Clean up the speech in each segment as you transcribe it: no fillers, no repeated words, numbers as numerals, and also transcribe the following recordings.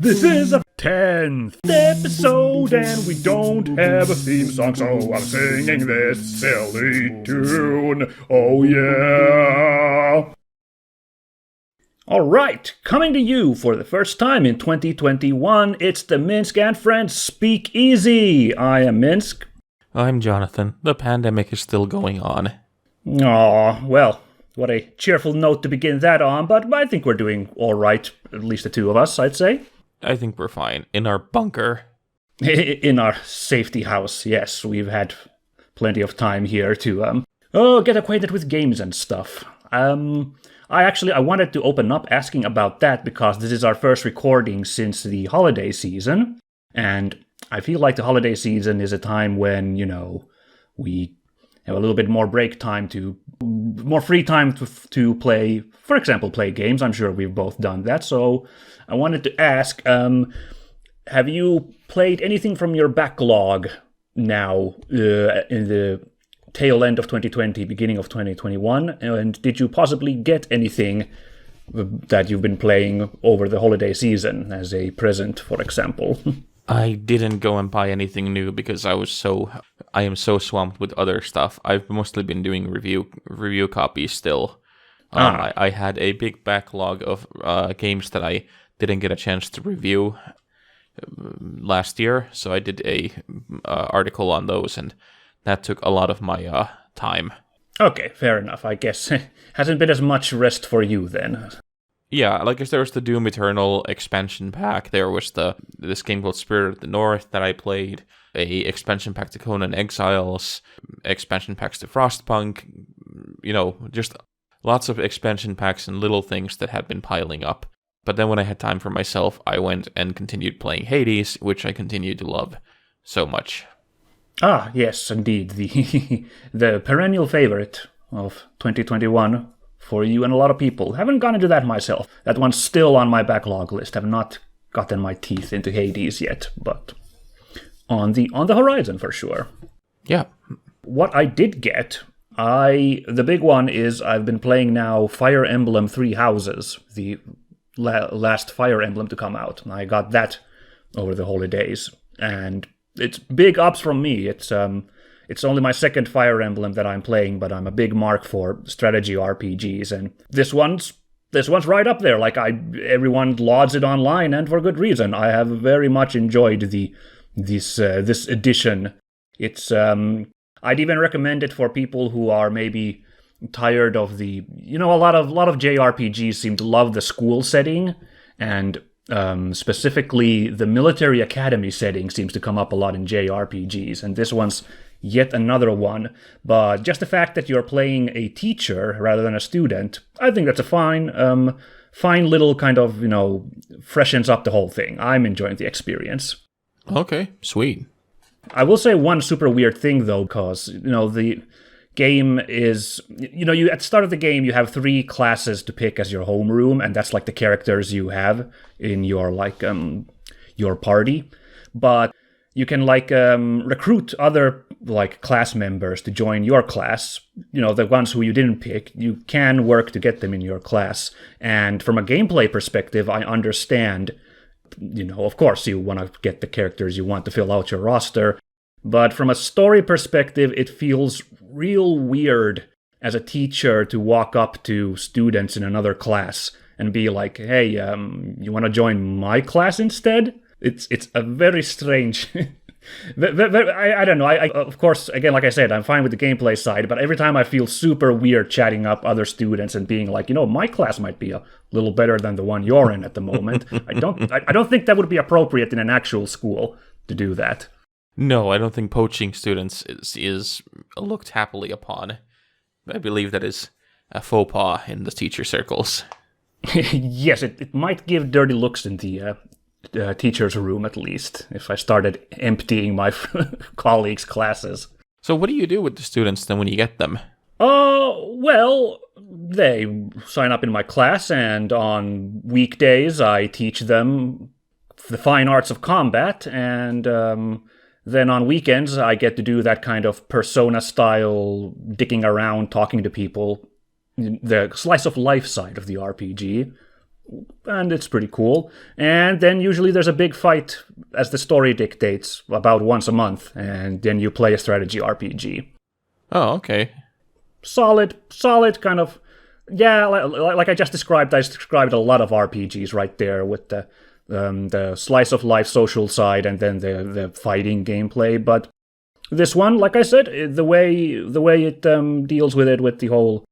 This is a 10th episode and we don't have a theme song, so I'm singing this silly tune. Oh yeah! Alright, coming to you for the first time in 2021, it's the Minsk and Friends Speakeasy. I am Minsk. I'm Jonathan. The pandemic is still going on. Aw, well, what a cheerful note to begin that on, but I think we're doing alright, at least the two of us, I'd say. I think we're fine. In our bunker. In our safety house, yes. We've had plenty of time here to, get acquainted with games and stuff. I wanted to open up asking about that because this is our first recording since the holiday season. And I feel like the holiday season is a time when, we have a little bit more break time more free time to play, for example, play games. I'm sure we've both done that. So I wanted to ask, have you played anything from your backlog now in the tail end of 2020, beginning of 2021? And did you possibly get anything that you've been playing over the holiday season as a present, for example? I didn't go and buy anything new because I am so swamped with other stuff. I've mostly been doing review copies still. I had a big backlog of games that I didn't get a chance to review last year, so I did a article on those, and that took a lot of my time. Okay, fair enough. I guess hasn't been as much rest for you then. Yeah, like there was the Doom Eternal expansion pack. There was this game called Spirit of the North that I played. A expansion pack to Conan Exiles, expansion packs to Frostpunk. Just lots of expansion packs and little things that had been piling up. But then when I had time for myself, I went and continued playing Hades, which I continue to love so much. Ah, yes, indeed. The perennial favorite of 2021 for you and a lot of people. Haven't gone into that myself. That one's still on my backlog list. Have not gotten my teeth into Hades yet, but on the horizon for sure. Yeah. What I did get, the big one is I've been playing now Fire Emblem Three Houses, the last Fire Emblem to come out. I got that over the holidays, and it's big ups from me. It's only my second Fire Emblem that I'm playing, but I'm a big mark for strategy RPGs, and this one's right up there. Like everyone lauds it online, and for good reason. I have very much enjoyed this edition. It's I'd even recommend it for people who are maybe tired of a lot of JRPGs seem to love the school setting, and specifically the military academy setting seems to come up a lot in JRPGs, and this one's yet another one. But just the fact that you're playing a teacher rather than a student, I think that's a fine little kind of, freshens up the whole thing. I'm enjoying the experience. Okay, sweet. I will say one super weird thing, though, because, the game is, you at the start of the game, you have 3 classes to pick as your homeroom, and that's like the characters you have in your, your party. But you can, recruit other, class members to join your class. The ones who you didn't pick, you can work to get them in your class. And from a gameplay perspective, I understand, of course you want to get the characters you want to fill out your roster. But from a story perspective, it feels real weird as a teacher to walk up to students in another class and be like, hey, you want to join my class instead? It's a very strange... I don't know. I of course, again, like I said, I'm fine with the gameplay side, but every time I feel super weird chatting up other students and being like, my class might be a little better than the one you're in at the moment. I don't think that would be appropriate in an actual school to do that. No, I don't think poaching students is looked happily upon. I believe that is a faux pas in the teacher circles. Yes, it might give dirty looks in the teacher's room, at least, if I started emptying my colleagues' classes. So what do you do with the students then when you get them? Well, they sign up in my class, and on weekdays I teach them the fine arts of combat, and then on weekends I get to do that kind of Persona-style dicking around, talking to people, the slice of life side of the RPG. and it's pretty cool. And then usually there's a big fight, as the story dictates, about once a month, and then you play a strategy RPG. Oh, okay. Solid kind of. Yeah, like I just described, I described a lot of RPGs right there with the slice of life social side and then the fighting gameplay. But this one, like I said, the way it deals with it, with the whole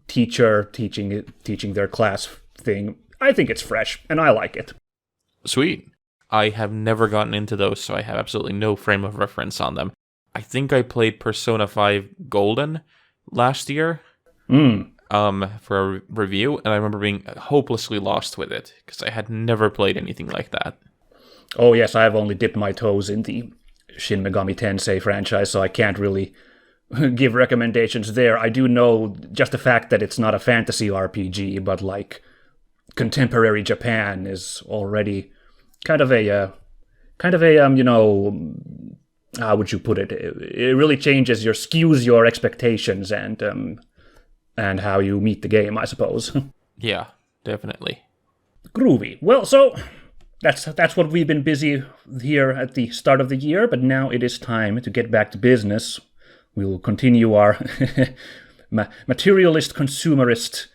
teacher teaching their class thing, I think it's fresh and I like it. Sweet. I have never gotten into those, so I have absolutely no frame of reference on them. I think I played Persona 5 Golden last year for a review, and I remember being hopelessly lost with it, because I had never played anything like that. Oh yes, I have only dipped my toes in the Shin Megami Tensei franchise, so I can't really give recommendations there. I do know just the fact that it's not a fantasy RPG, but like contemporary Japan is already kind of a how would you put it? It really skews your expectations and how you meet the game, I suppose. Yeah, definitely. Groovy. Well, so that's what we've been busy here at the start of the year, but now it is time to get back to business. We will continue our materialist consumerist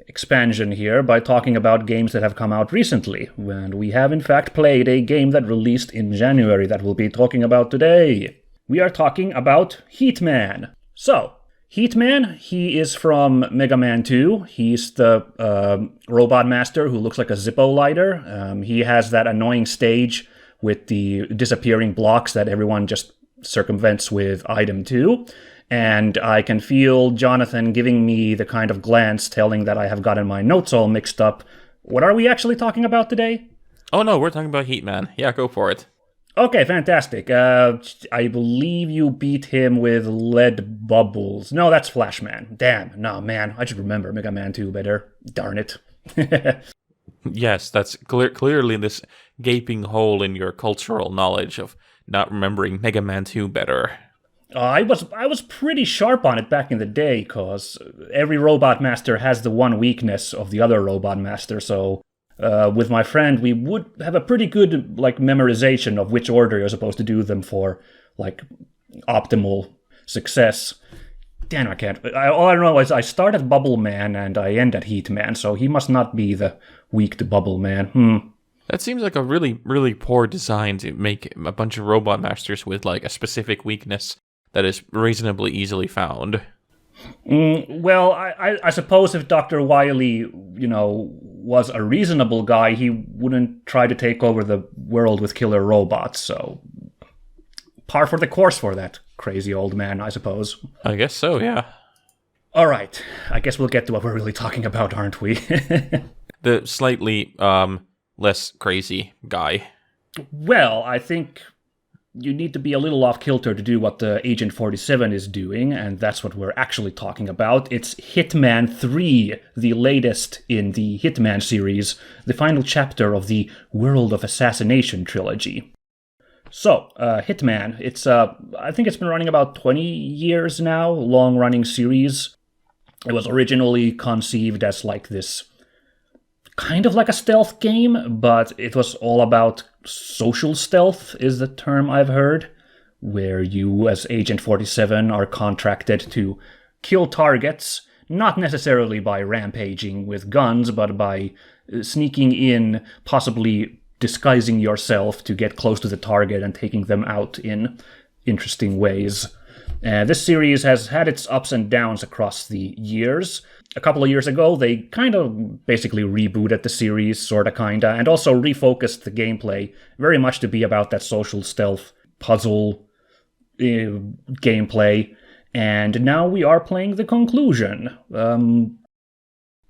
expansion here by talking about games that have come out recently. And we have in fact played a game that released in January that we'll be talking about today. We are talking about Hitman. So, Hitman, he is from Mega Man 2. He's the robot master who looks like a Zippo lighter. He has that annoying stage with the disappearing blocks that everyone just circumvents with item 2. And I can feel Jonathan giving me the kind of glance telling that I have gotten my notes all mixed up. What are we actually talking about today? Oh no, we're talking about Hitman. Yeah, go for it. Okay, fantastic. I believe you beat him with lead bubbles. No, that's Flashman. Damn, no, man, I should remember Mega Man 2 better. Darn it. Yes, that's clearly this gaping hole in your cultural knowledge of not remembering Mega Man 2 better. I was pretty sharp on it back in the day, cause every robot master has the one weakness of the other robot master, so with my friend we would have a pretty good memorization of which order you're supposed to do them for optimal success. Damn, I can't. All I know is I start at Bubble Man and I end at Heat Man, so he must not be the weak to Bubble Man. That seems like a really, really poor design to make a bunch of robot masters with a specific weakness that is reasonably easily found. Well, I suppose if Dr. Wily, was a reasonable guy, he wouldn't try to take over the world with killer robots, so par for the course for that crazy old man, I suppose. I guess so, yeah. All right, I guess we'll get to what we're really talking about, aren't we? The slightly less crazy guy. Well, I think you need to be a little off kilter to do what the Agent 47 is doing, and that's what we're actually talking about. It's Hitman 3, the latest in the Hitman series, the final chapter of the World of Assassination trilogy. So, Hitman, I think it's been running about 20 years now, long-running series. It was originally conceived as this kind of like a stealth game, but it was all about social stealth, is the term I've heard, where you, as Agent 47, are contracted to kill targets, not necessarily by rampaging with guns, but by sneaking in, possibly disguising yourself to get close to the target and taking them out in interesting ways. This series has had its ups and downs across the years. A couple of years ago, they kind of basically rebooted the series, sorta kinda, and also refocused the gameplay very much to be about that social stealth puzzle gameplay. And now we are playing the conclusion.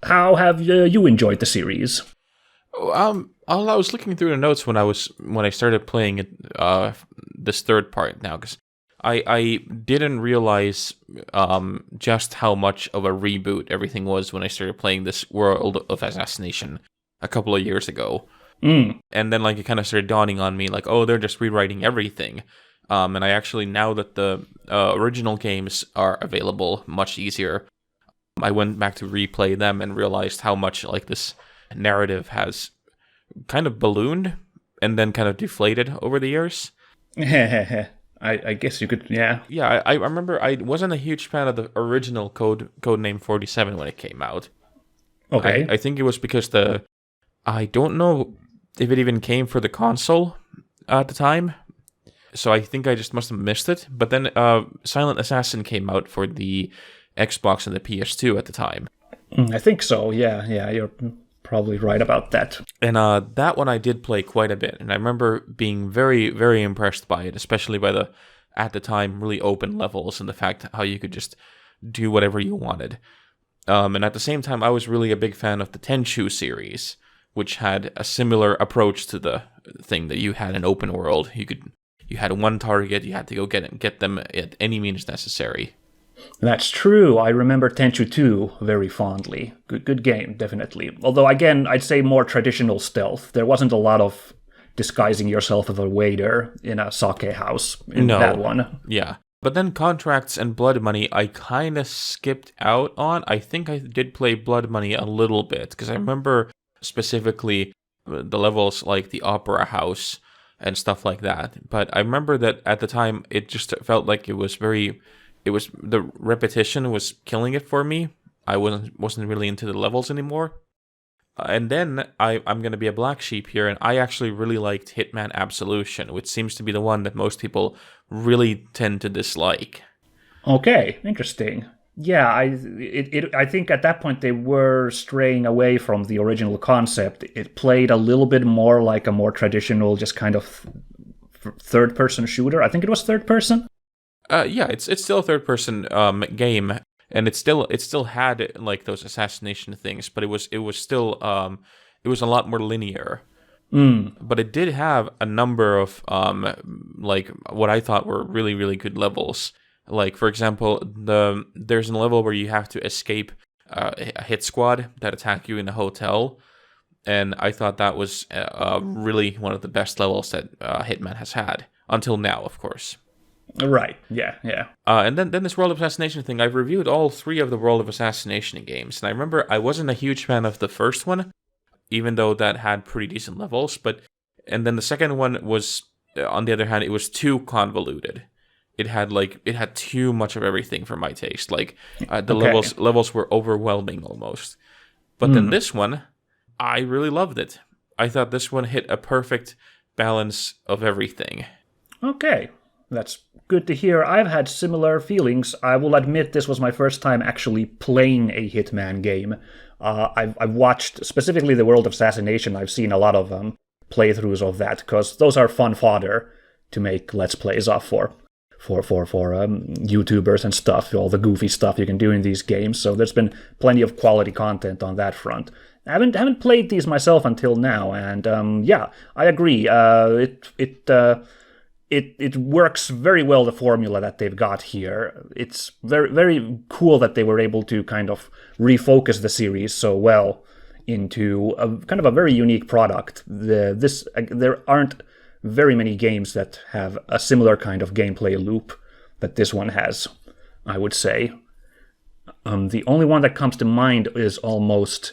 How have you enjoyed the series? I was looking through the notes when I started playing it, this third part now, because I didn't realize just how much of a reboot everything was when I started playing this World of Assassination a couple of years ago. And then it kind of started dawning on me they're just rewriting everything. And I actually, now that the original games are available much easier, I went back to replay them and realized how much like this narrative has kind of ballooned and then kind of deflated over the years. I guess you could, yeah. Yeah, I remember I wasn't a huge fan of the original Codename 47 when it came out. Okay. I think it was because I don't know if it even came for the console at the time. So I think I just must have missed it. But then Silent Assassin came out for the Xbox and the PS2 at the time. I think so, yeah, you're probably right about that. And that one I did play quite a bit. And I remember being very, very impressed by it, especially by the, at the time, really open levels and the fact how you could just do whatever you wanted. And at the same time, I was really a big fan of the Tenchu series, which had a similar approach to the thing that you had an open world. You had one target, you had to go get them at any means necessary. That's true. I remember Tenchu 2 very fondly. Good game, definitely. Although, again, I'd say more traditional stealth. There wasn't a lot of disguising yourself as a waiter in a sake house in that one. Yeah. But then Contracts and Blood Money, I kind of skipped out on. I think I did play Blood Money a little bit, because I remember specifically the levels like the Opera House and stuff like that. But I remember that at the time, it just felt like the repetition was killing it for me. I wasn't really into the levels anymore. And then I'm going to be a black sheep here, and I actually really liked Hitman Absolution, which seems to be the one that most people really tend to dislike. Okay, interesting. Yeah, I think at that point they were straying away from the original concept. It played a little bit more like a more traditional, just kind of third-person shooter. I think it was third-person. Yeah, it's still a third-person game. And it still had like those assassination things, but it was still it was a lot more linear. But it did have a number of like what I thought were really, really good levels. Like for example, there's a level where you have to escape a hit squad that attack you in a hotel, and I thought that was really one of the best levels that Hitman has had until now, of course. Right, yeah. And then this World of Assassination thing, I've reviewed all 3 of the World of Assassination games, and I remember I wasn't a huge fan of the first one, even though that had pretty decent levels, and then the second one was, on the other hand, it was too convoluted. It had too much of everything for my taste. Like, the levels were overwhelming almost. But then this one, I really loved it. I thought this one hit a perfect balance of everything. Okay. That's good to hear. I've had similar feelings. I will admit this was my first time actually playing a Hitman game. I've watched, specifically the World of Assassination, I've seen a lot of playthroughs of that, because those are fun fodder to make Let's Plays off for YouTubers and stuff, all the goofy stuff you can do in these games. So there's been plenty of quality content on that front. I haven't played these myself until now, and yeah, I agree. It works very well, the formula that they've got here. It's very, very cool that they were able to kind of refocus the series so well into a kind of a very unique product. There aren't very many games that have a similar kind of gameplay loop that this one has, I would say. The only one that comes to mind is almost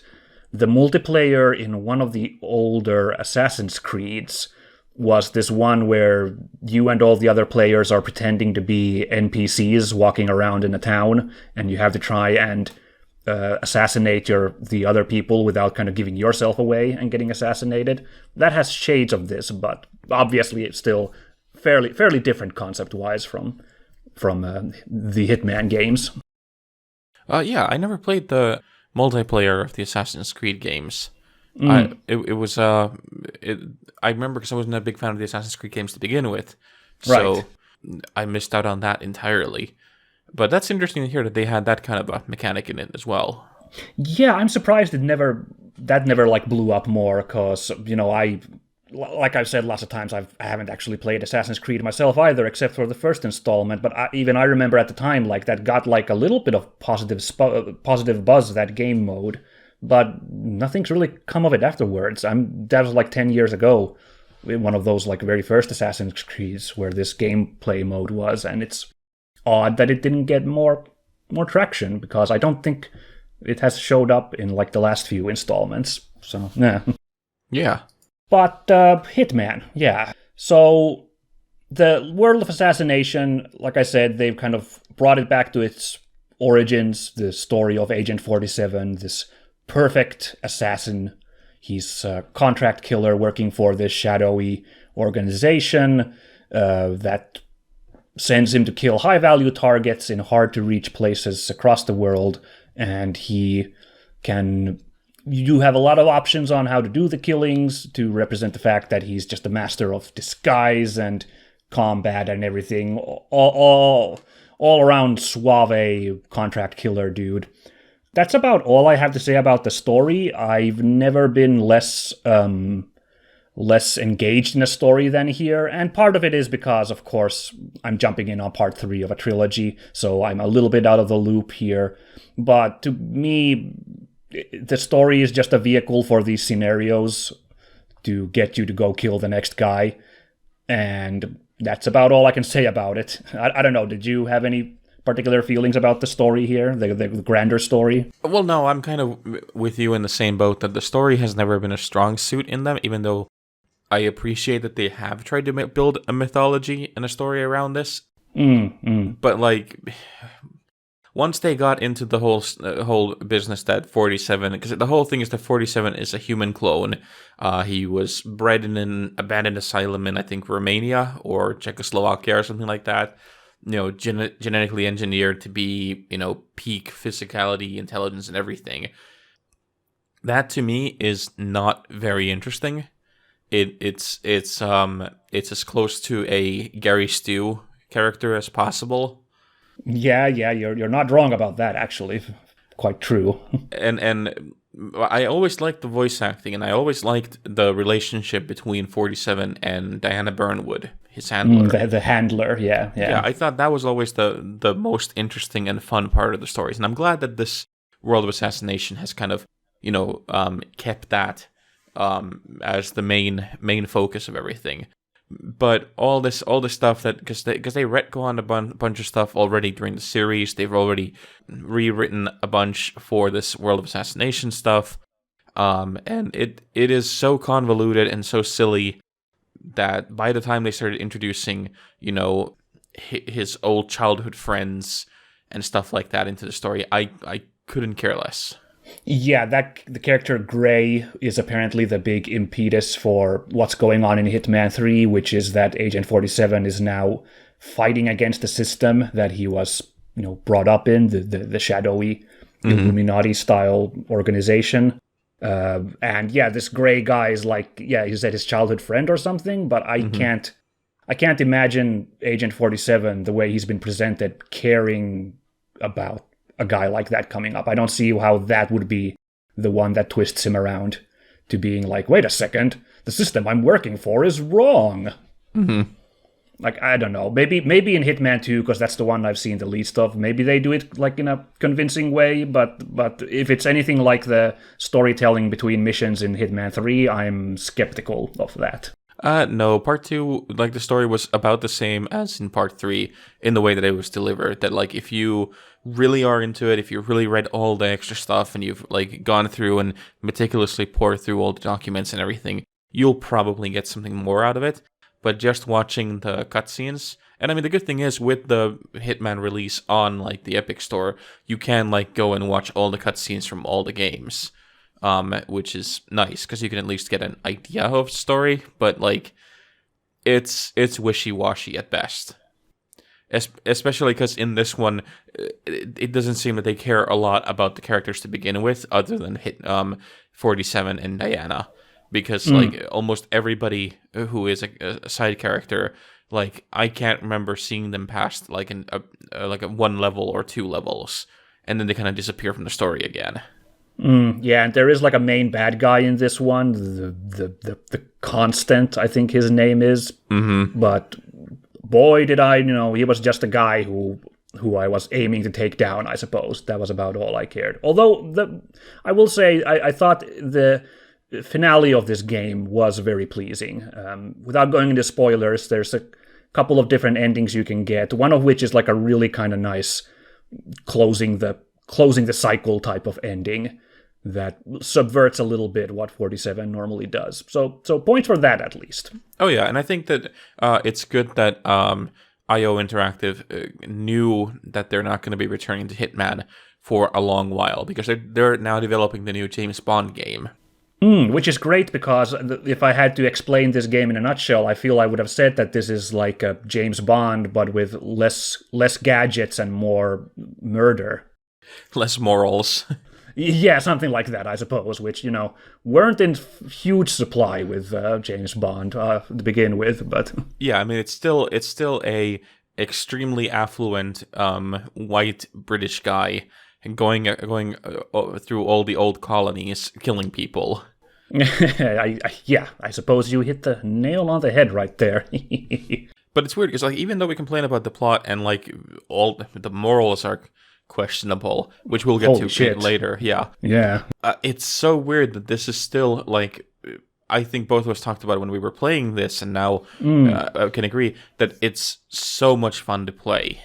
the multiplayer in one of the older Assassin's Creeds. Was this one where you and all the other players are pretending to be NPCs walking around in a town, and you have to try and assassinate the other people without kind of giving yourself away and getting assassinated. That has shades of this, but obviously it's still fairly different concept-wise from the Hitman games. Yeah, I never played the multiplayer of the Assassin's Creed games. I remember because I wasn't a big fan of the Assassin's Creed games to begin with, so right. I missed out on that entirely. But that's interesting to hear that they had that kind of a mechanic in it as well. Yeah, I'm surprised that never like blew up more, because like I've said lots of times, I haven't actually played Assassin's Creed myself either, except for the first installment. But I remember at the time like that got like a little bit of positive buzz, that game mode. But nothing's really come of it afterwards. That was like 10 years ago, one of those like very first Assassin's Creeds where this gameplay mode was, and it's odd that it didn't get more traction, because I don't think it has showed up in like the last few installments. So, yeah. Yeah. But Hitman, yeah. So the world of assassination, like I said, they've kind of brought it back to its origins, the story of Agent 47, this perfect assassin. He's a contract killer working for this shadowy organization that sends him to kill high-value targets in hard-to-reach places across the world, and you have a lot of options on how to do the killings to represent the fact that he's just a master of disguise and combat and everything. All around suave contract killer dude. That's about all I have to say about the story. I've never been less engaged in a story than here, and part of it is because, of course, I'm jumping in on part 3 of a trilogy, so I'm a little bit out of the loop here. But to me, the story is just a vehicle for these scenarios to get you to go kill the next guy, and that's about all I can say about it. I don't know, did you have any particular feelings about the story here, the grander story? Well, no, I'm kind of with you in the same boat that the story has never been a strong suit in them, even though I appreciate that they have tried to build a mythology and a story around this. But like, once they got into the whole business that 47, because the whole thing is that 47 is a human clone. He was bred in an abandoned asylum in, I think, Romania or Czechoslovakia or something like that. Genetically engineered to be, peak physicality, intelligence, and everything. That to me is not very interesting. It's as close to a Gary Stu character as possible. Yeah, you're not wrong about that, actually. Quite true. And I always liked the voice acting, and I always liked the relationship between 47 and Diana Burnwood, his handler. The handler, yeah. Yeah, I thought that was always the most interesting and fun part of the stories, and I'm glad that this World of Assassination has kind of, kept that as the main focus of everything. But all this stuff that because they retconned a bunch of stuff already during the series, they've already rewritten a bunch for this World of Assassination stuff, and it is so convoluted and so silly that by the time they started introducing, his old childhood friends and stuff like that into the story, I couldn't care less. Yeah, the character Gray is apparently the big impetus for what's going on in Hitman 3, which is that Agent 47 is now fighting against the system that he was, brought up in, the shadowy Illuminati-style organization. And yeah, this Gray guy is like, you said his childhood friend or something, but I can't imagine Agent 47, the way he's been presented, caring about a guy like that coming up. I don't see how that would be the one that twists him around to being like, wait a second, the system I'm working for is wrong. Like, I don't know. Maybe in Hitman 2, because that's the one I've seen the least of, maybe they do it like in a convincing way, but if it's anything like the storytelling between missions in Hitman 3, I'm skeptical of that. No, part 2, like, the story was about the same as in part 3 in the way that it was delivered. That, like, if you really are into it, if you really read all the extra stuff and you've, like, gone through and meticulously poured through all the documents and everything, you'll probably get something more out of it. But just watching the cutscenes, and I mean, the good thing is with the Hitman release on, like, the Epic Store, you can, like, go and watch all the cutscenes from all the games. Which is nice because you can at least get an idea of the story, but like it's wishy-washy at best. Especially because in this one, it doesn't seem that they care a lot about the characters to begin with, other than 47 and Diana, because like almost everybody who is a side character, like I can't remember seeing them past like a 1 level or 2 levels, and then they kind of disappear from the story again. Yeah, and there is like a main bad guy in this one, the Constant, I think his name is. But boy, did I he was just a guy who I was aiming to take down, I suppose. That was about all I cared. Although, I will say, I thought the finale of this game was very pleasing. Without going into spoilers, there's a couple of different endings you can get, one of which is like a really kind of nice closing the closing the cycle type of ending that subverts a little bit what 47 normally does. So points for that at least. Oh yeah, and I think that it's good that IO Interactive knew that they're not going to be returning to Hitman for a long while, because they're now developing the new James Bond game. Which is great, because if I had to explain this game in a nutshell, I feel I would have said that this is like a James Bond, but with less gadgets and more murder. Less morals. Yeah, something like that, I suppose, which, weren't in huge supply with James Bond to begin with, but... Yeah, I mean, it's still a extremely affluent white British guy going through all the old colonies, killing people. I suppose you hit the nail on the head right there. But it's weird, because like, even though we complain about the plot and like all the morals are questionable, which we'll get to later. Yeah. It's so weird that this is still like, I think both of us talked about it when we were playing this, and now I can agree that it's so much fun to play.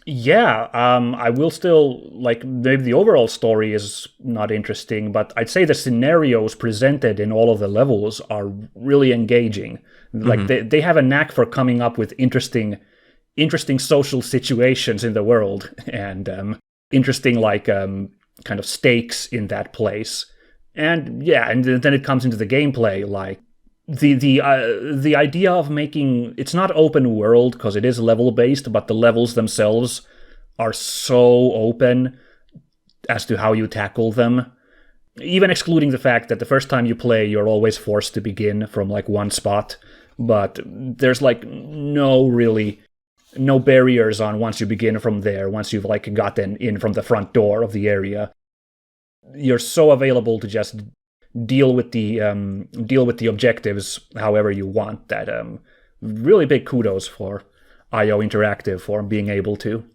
Yeah, I will still, like, maybe the overall story is not interesting, but I'd say the scenarios presented in all of the levels are really engaging. Like, they have a knack for coming up with interesting social situations in the world, and interesting, like, kind of stakes in that place. And yeah, and then it comes into the gameplay, like, the idea of making, it's not open world because it is level based, but the levels themselves are so open as to how you tackle them, even excluding the fact that the first time you play you're always forced to begin from like one spot, but there's like no barriers on once you begin from there. Once you've like gotten in from the front door of the area, you're so available to just deal with the objectives however you want. That really big kudos for IO Interactive for being able to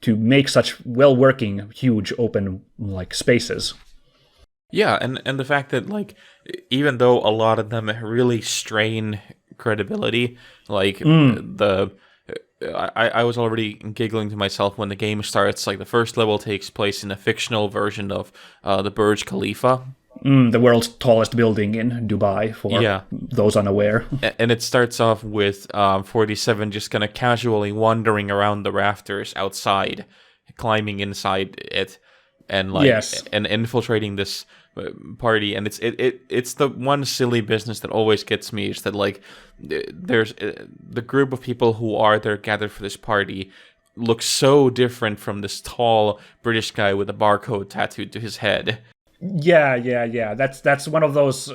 make such well-working, huge, open like spaces. Yeah, and the fact that like, even though a lot of them really strain credibility, like I was already giggling to myself when the game starts. Like, the first level takes place in a fictional version of the Burj Khalifa. The world's tallest building in Dubai, for those unaware. And it starts off with 47 just kind of casually wandering around the rafters outside, climbing inside it, and like and infiltrating this party. And it's the one silly business that always gets me, is that like there's the group of people who are there gathered for this party looks so different from this tall British guy with a barcode tattooed to his head. Yeah. That's one of those.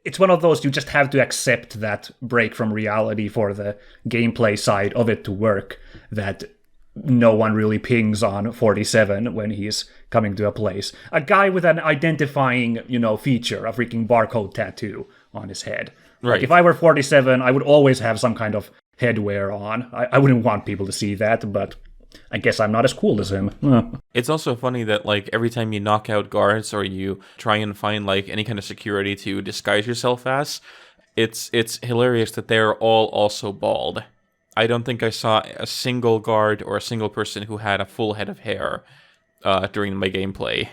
It's one of those you just have to accept that break from reality for the gameplay side of it to work. That no one really pings on 47 when he's coming to a place. A guy with an identifying, feature, a freaking barcode tattoo on his head. Right. Like, if I were 47, I would always have some kind of headwear on. I wouldn't want people to see that, but I guess I'm not as cool as him. It's also funny that like every time you knock out guards or you try and find like any kind of security to disguise yourself as, it's hilarious that they're all also bald. I don't think I saw a single guard or a single person who had a full head of hair during my gameplay.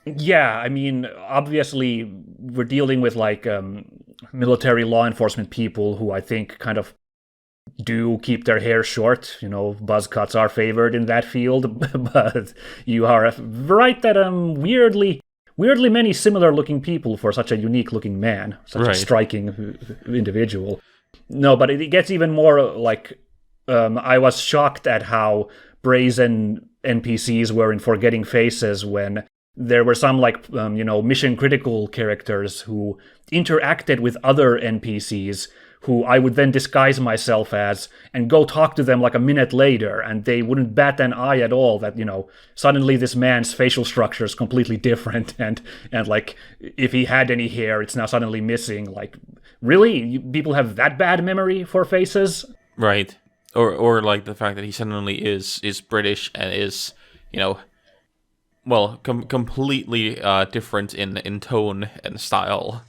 Yeah, I mean, obviously we're dealing with like military law enforcement people who I think kind of do keep their hair short. Buzz cuts are favored in that field, but you are right that weirdly many similar looking people for such a unique looking man, such a striking individual. No, but it gets even more like, I was shocked at how brazen NPCs were in Forgetting Faces when there were some like, mission critical characters who interacted with other NPCs who I would then disguise myself as and go talk to them like a minute later, and they wouldn't bat an eye at all that, suddenly this man's facial structure is completely different, and like, if he had any hair, it's now suddenly missing. Like, really? People have that bad memory for faces? Right. Or like the fact that he suddenly is British and is, completely different in tone and style.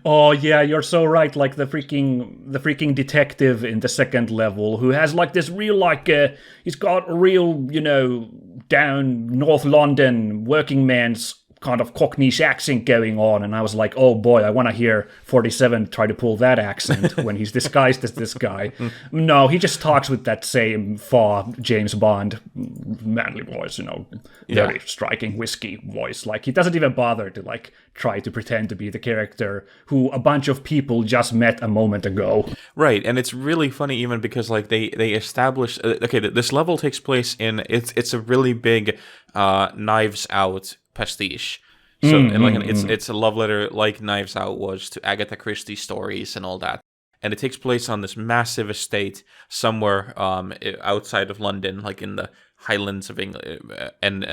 Oh yeah, you're so right. Like the freaking detective in the second level who has like this real he's got real down North London working man's kind of Cockneyish accent going on, and I was like, oh boy, I want to hear 47 try to pull that accent when he's disguised as this guy. No, he just talks with that same James Bond manly voice, very striking whiskey voice. Like, he doesn't even bother to like try to pretend to be the character who a bunch of people just met a moment ago. Right, and it's really funny even because like they establish this level takes place in it's a really big Knives Out pastiche. So it's a love letter like Knives Out was to Agatha Christie stories and all that. And it takes place on this massive estate somewhere outside of London, like in the Highlands of England, and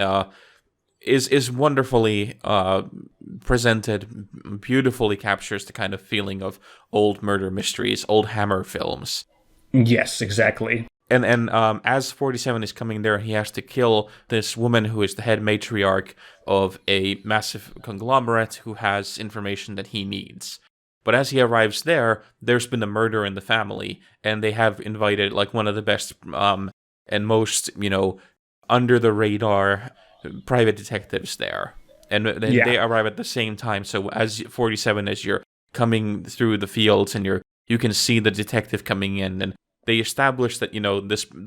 is wonderfully presented, beautifully captures the kind of feeling of old murder mysteries, old Hammer films. Yes, exactly. And as 47 is coming there, he has to kill this woman who is the head matriarch of a massive conglomerate who has information that he needs. But as he arrives there, there's been a murder in the family, and they have invited like one of the best and most, under the radar private detectives there. And they arrive at the same time. So as 47, as you're coming through the fields and you can see the detective coming in, and they establish that,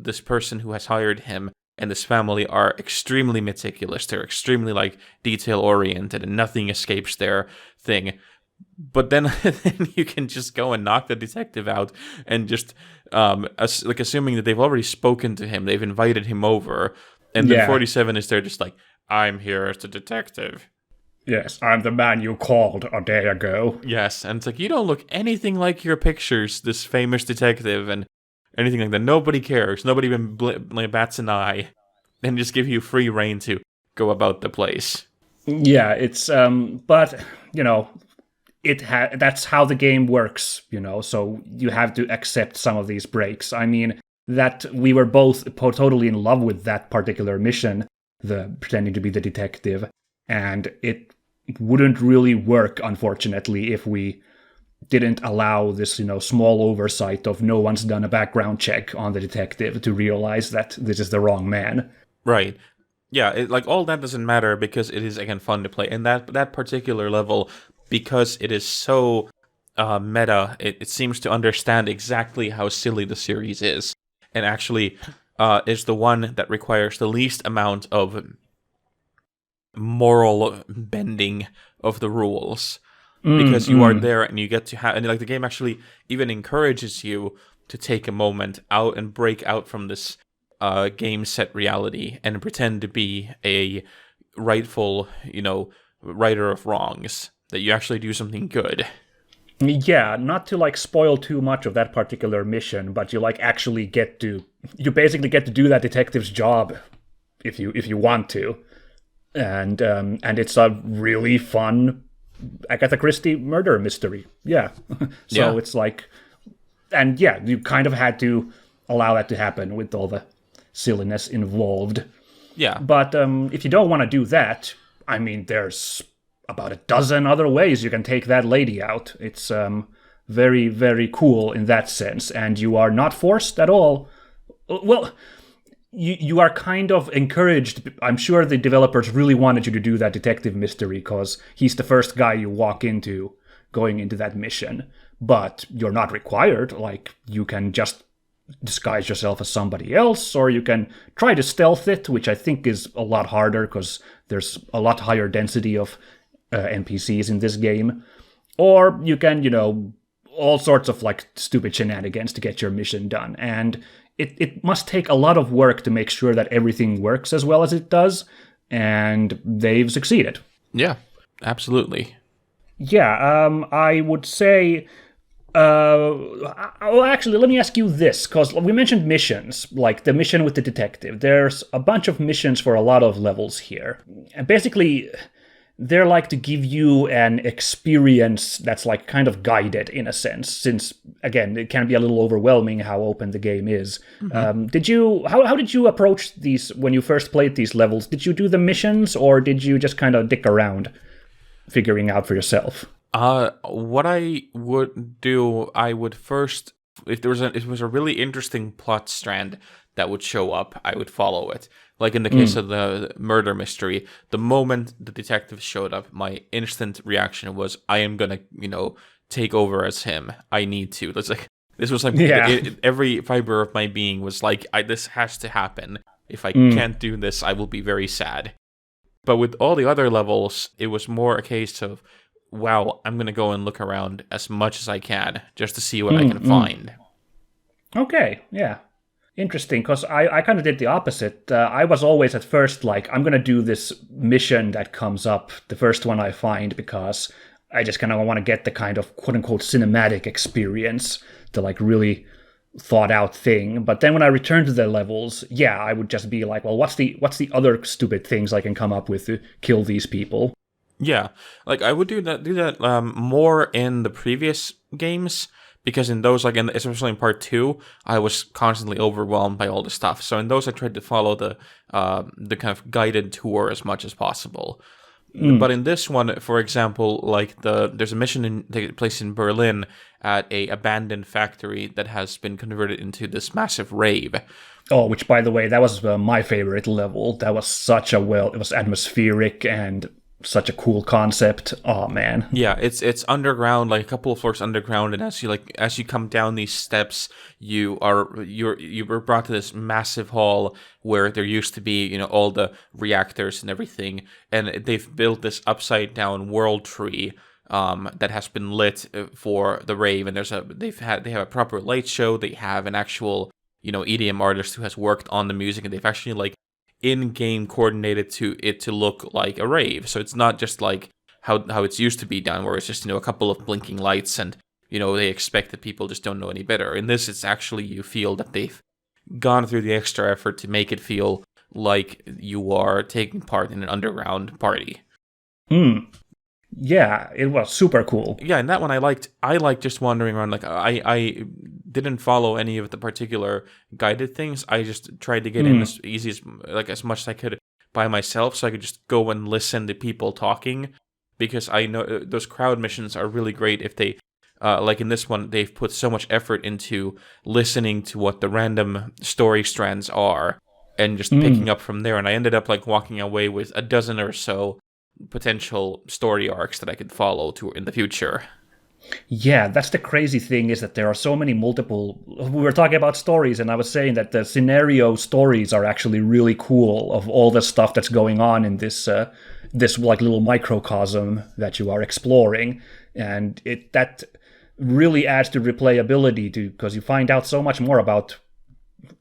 this person who has hired him and this family are extremely meticulous. They're extremely, like, detail-oriented, and nothing escapes their thing. But then you can just go and knock the detective out and just, assuming that they've already spoken to him, they've invited him over, and then 47 is there just like, I'm here as the detective. Yes, I'm the man you called a day ago. Yes, and it's like, you don't look anything like your pictures, this famous detective, and anything like that. Nobody cares. Nobody even bats an eye, and just give you free reign to go about the place. Yeah, it's but that's how the game works. So you have to accept some of these breaks. I mean, that we were both totally in love with that particular mission, the pretending to be the detective, and it wouldn't really work, unfortunately, if we didn't allow this, small oversight of no one's done a background check on the detective to realize that this is the wrong man. Right. Yeah, all that doesn't matter because it is, again, fun to play. And that particular level, because it is so meta, it seems to understand exactly how silly the series is. And actually is the one that requires the least amount of moral bending of the rules. Because you are there and you get to have, and like the game actually even encourages you to take a moment out and break out from this game set reality and pretend to be a rightful, righter of wrongs, that you actually do something good. Yeah, not to spoil too much of that particular mission, but you basically get to do that detective's job if you want to, and it's a really fun Agatha Christie murder mystery. Yeah. It's and you kind of had to allow that to happen with all the silliness involved. Yeah. But if you don't want to do that, I mean, there's about a dozen other ways you can take that lady out. It's very, very cool in that sense, and you are not forced at all. Well, you are kind of encouraged. I'm sure the developers really wanted you to do that detective mystery because he's the first guy you walk into going into that mission. But you're not required. You can just disguise yourself as somebody else, or you can try to stealth it, which I think is a lot harder because there's a lot higher density of NPCs in this game. Or you can, all sorts of stupid shenanigans to get your mission done. And it must take a lot of work to make sure that everything works as well as it does, and they've succeeded. Yeah, absolutely. Yeah, I would say... actually, let me ask you this, because we mentioned missions, like the mission with the detective. There's a bunch of missions for a lot of levels here. And basically... they're to give you an experience that's kind of guided in a sense, since again it can be a little overwhelming how open the game is. Mm-hmm. How did you approach these when you first played these levels? Did you do the missions, or did you just kind of dick around figuring out for yourself? What I would do, I would first, if it was a really interesting plot strand that would show up, I would follow it. Like in the case of the murder mystery, the moment the detective showed up, my instant reaction was, I am gonna, take over as him. I need to. This was like every fiber of my being was like, this has to happen. If I can't do this, I will be very sad. But with all the other levels, it was more a case of, wow, I'm going to go and look around as much as I can just to see what I can find. Okay, yeah. Interesting, because I kind of did the opposite. I was always at first like, I'm going to do this mission that comes up, the first one I find, because I just kind of want to get the kind of quote-unquote cinematic experience, the like really thought-out thing. But then when I returned to the levels, yeah, I would just be like, well, what's the other stupid things I can come up with to kill these people? Yeah, like I would do that more in the previous games, because in those, like especially in part 2, I was constantly overwhelmed by all the stuff. So in those, I tried to follow the kind of guided tour as much as possible. But in this one, for example, like there's a mission taking place in Berlin at a abandoned factory that has been converted into this massive rave. Oh, which by the way, that was my favorite level. That was it was atmospheric and such a cool concept. Oh man. Yeah, it's underground, like a couple of floors underground, and as you come down these steps, you're brought to this massive hall where there used to be, all the reactors and everything, and they've built this upside down world tree that has been lit for the rave, and they have a proper light show. They have an actual, EDM artist who has worked on the music, and they've actually like in-game coordinated to look like a rave. So it's not just like how it's used to be done, where it's just, a couple of blinking lights and, they expect that people just don't know any better. In this, it's actually, you feel that they've gone through the extra effort to make it feel like you are taking part in an underground party. Yeah, it was super cool. Yeah, and that one I liked just wandering around. Like I didn't follow any of the particular guided things. I just tried to get in as easy as much as I could by myself, so I could just go and listen to people talking, because I know those crowd missions are really great if they like in this one, they've put so much effort into listening to what the random story strands are and just picking up from there. And I ended up like walking away with a dozen or so potential story arcs that I could follow to in the future. Yeah, that's the crazy thing, is that there are so many multiple. We were talking about stories, and I was saying that the scenario stories are actually really cool, of all the stuff that's going on in this like little microcosm that you are exploring, and that really adds to replayability too, because you find out so much more about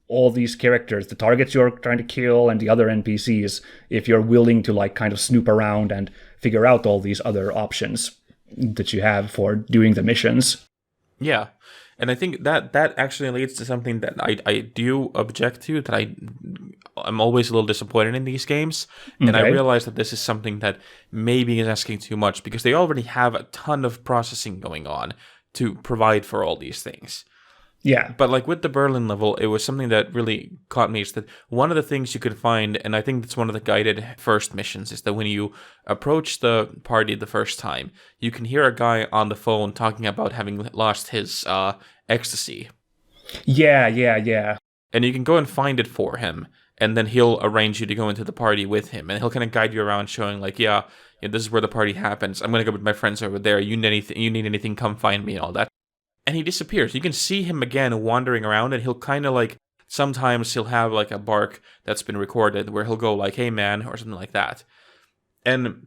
all these characters, the targets you're trying to kill, and the other NPCs, if you're willing to like kind of snoop around and figure out all these other options that you have for doing the missions. Yeah, and I think that actually leads to something that I do object to, that I'm always a little disappointed in these games, and I realize that this is something that maybe is asking too much, because they already have a ton of processing going on to provide for all these things. Yeah. But like with the Berlin level, it was something that really caught me, is that one of the things you could find, and I think that's one of the guided first missions, is that when you approach the party the first time, you can hear a guy on the phone talking about having lost his ecstasy. Yeah. And you can go and find it for him, and then he'll arrange you to go into the party with him, and he'll kind of guide you around, showing like, yeah, this is where the party happens. I'm going to go with my friends over there. You need anything, come find me, and all that. And he disappears. You can see him again wandering around, and he'll kind of like, sometimes he'll have like a bark that's been recorded where he'll go like, hey man, or something like that. And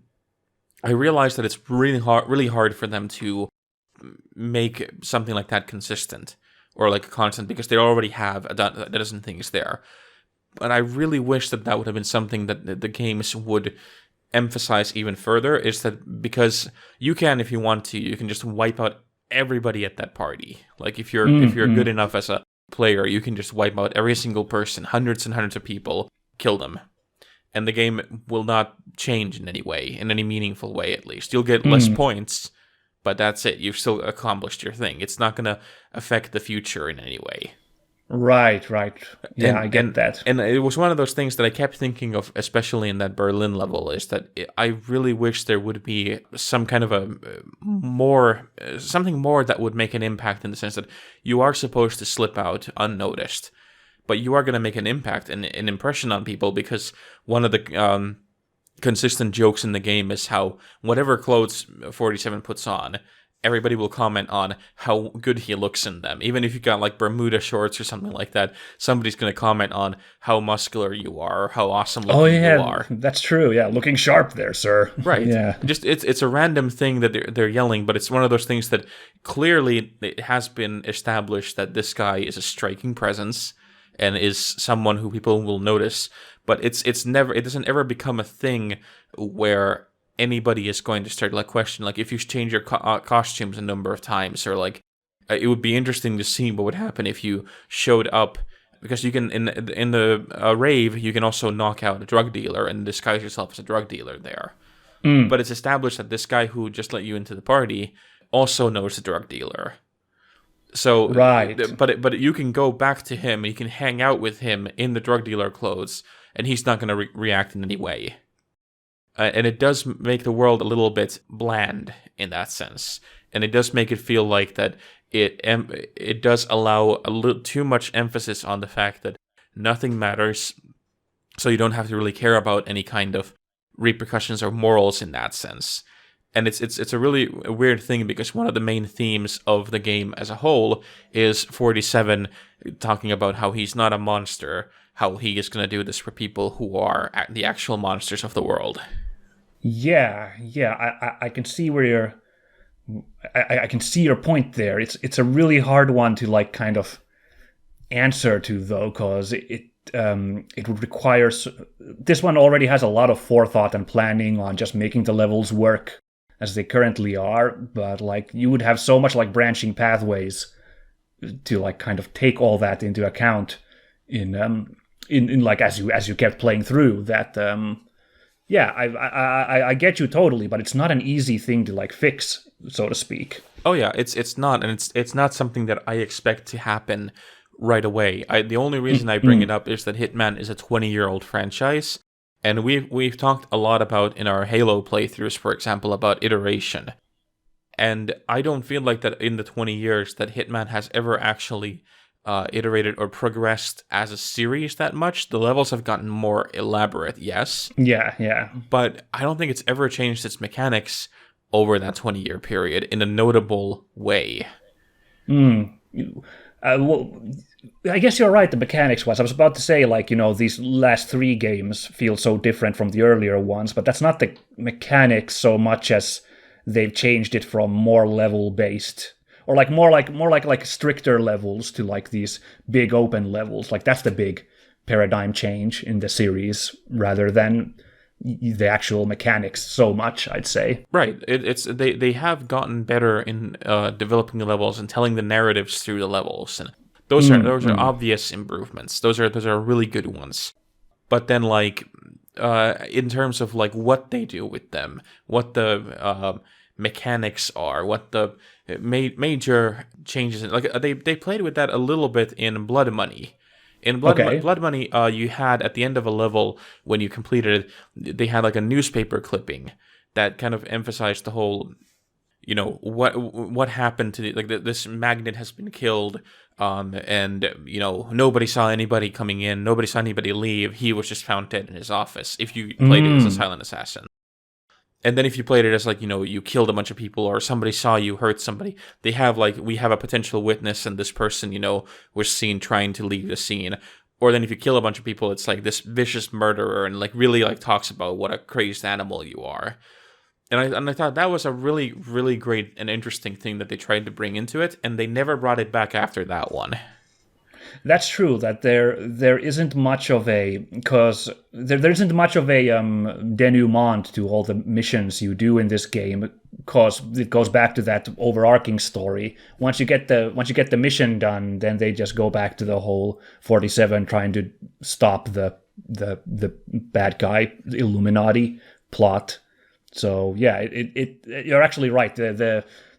I realized that it's really hard for them to make something like that consistent or like constant, because they already have a dozen things there. But I really wish that would have been something that the games would emphasize even further, is that because you can, if you want to, you can just wipe out everybody at that party. Like if you're good enough as a player, you can just wipe out every single person, hundreds and hundreds of people, kill them, and the game will not change in any way, in any meaningful way. At least you'll get less points, but that's it. You've still accomplished your thing. It's not going to affect the future in any way. Right. Yeah, I get that. And it was one of those things that I kept thinking of, especially in that Berlin level, is that I really wish there would be some kind of something more that would make an impact, in the sense that you are supposed to slip out unnoticed, but you are going to make an impact and an impression on people, because one of the consistent jokes in the game is how whatever clothes 47 puts on, everybody will comment on how good he looks in them. Even if you got like Bermuda shorts or something like that, somebody's going to comment on how muscular you are, or how awesome looking you are. That's true. Yeah, looking sharp there, sir. Right. Yeah. Just it's a random thing that they're yelling, but it's one of those things that clearly it has been established that this guy is a striking presence and is someone who people will notice. But it doesn't ever become a thing where anybody is going to start like question, like, if you change your costumes a number of times, or like it would be interesting to see what would happen if you showed up, because you can in the rave you can also knock out a drug dealer and disguise yourself as a drug dealer there. But it's established that this guy who just let you into the party also knows the drug dealer. So right, but you can go back to him, you can hang out with him in the drug dealer clothes, and he's not going to react in any way. And it does make the world a little bit bland in that sense. And it does make it feel like that it does allow a little too much emphasis on the fact that nothing matters, so you don't have to really care about any kind of repercussions or morals in that sense. And it's a really weird thing, because one of the main themes of the game as a whole is 47 talking about how he's not a monster, how he is going to do this for people who are the actual monsters of the world. Yeah, I can see where you're. I can see your point there. It's a really hard one to like kind of answer to, though, because it would require. This one already has a lot of forethought and planning on just making the levels work as they currently are, but like you would have so much like branching pathways to like kind of take all that into account in like as you kept playing through that. Yeah, I get you totally, but it's not an easy thing to like fix, so to speak. Oh yeah, it's not, and it's not something that I expect to happen right away. The only reason I bring it up is that Hitman is a 20-year-old franchise, and we've talked a lot about in our Halo playthroughs, for example, about iteration. And I don't feel like that in the 20 years that Hitman has ever actually iterated or progressed as a series that much. The levels have gotten more elaborate, yes. Yeah. But I don't think it's ever changed its mechanics over that 20-year period in a notable way. Well, I guess you're right, the mechanics-wise. I was about to say, like, these last 3 games feel so different from the earlier ones, but that's not the mechanics so much as they've changed it from more level-based, or like more like stricter levels to like these big open levels. Like that's the big paradigm change in the series, rather than the actual mechanics so much, I'd say. Right. They have gotten better in developing the levels and telling the narratives through the levels, and those are obvious improvements. Those are really good ones. But then like in terms of like what they do with them, what the mechanics are, what the major changes, like they played with that a little bit in Blood Money. In Blood Money, you had at the end of a level, when you completed it, they had like a newspaper clipping that kind of emphasized the whole, what happened to this magnet has been killed, and nobody saw anybody coming in, nobody saw anybody leave. He was just found dead in his office. If you played it as a silent assassin. And then if you played it as like, you killed a bunch of people, or somebody saw you hurt somebody, they have like, we have a potential witness and this person, was seen trying to leave the scene. Or then if you kill a bunch of people, it's like this vicious murderer, and like really like talks about what a crazed animal you are. And I thought that was a really, really great and interesting thing that they tried to bring into it, and they never brought it back after that one. That's true. That there isn't much of a there isn't much of a denouement to all the missions you do in this game, because it goes back to that overarching story. Once you get the mission done, then they just go back to the whole 47 trying to stop the bad guy, the Illuminati plot. So yeah, you're actually right.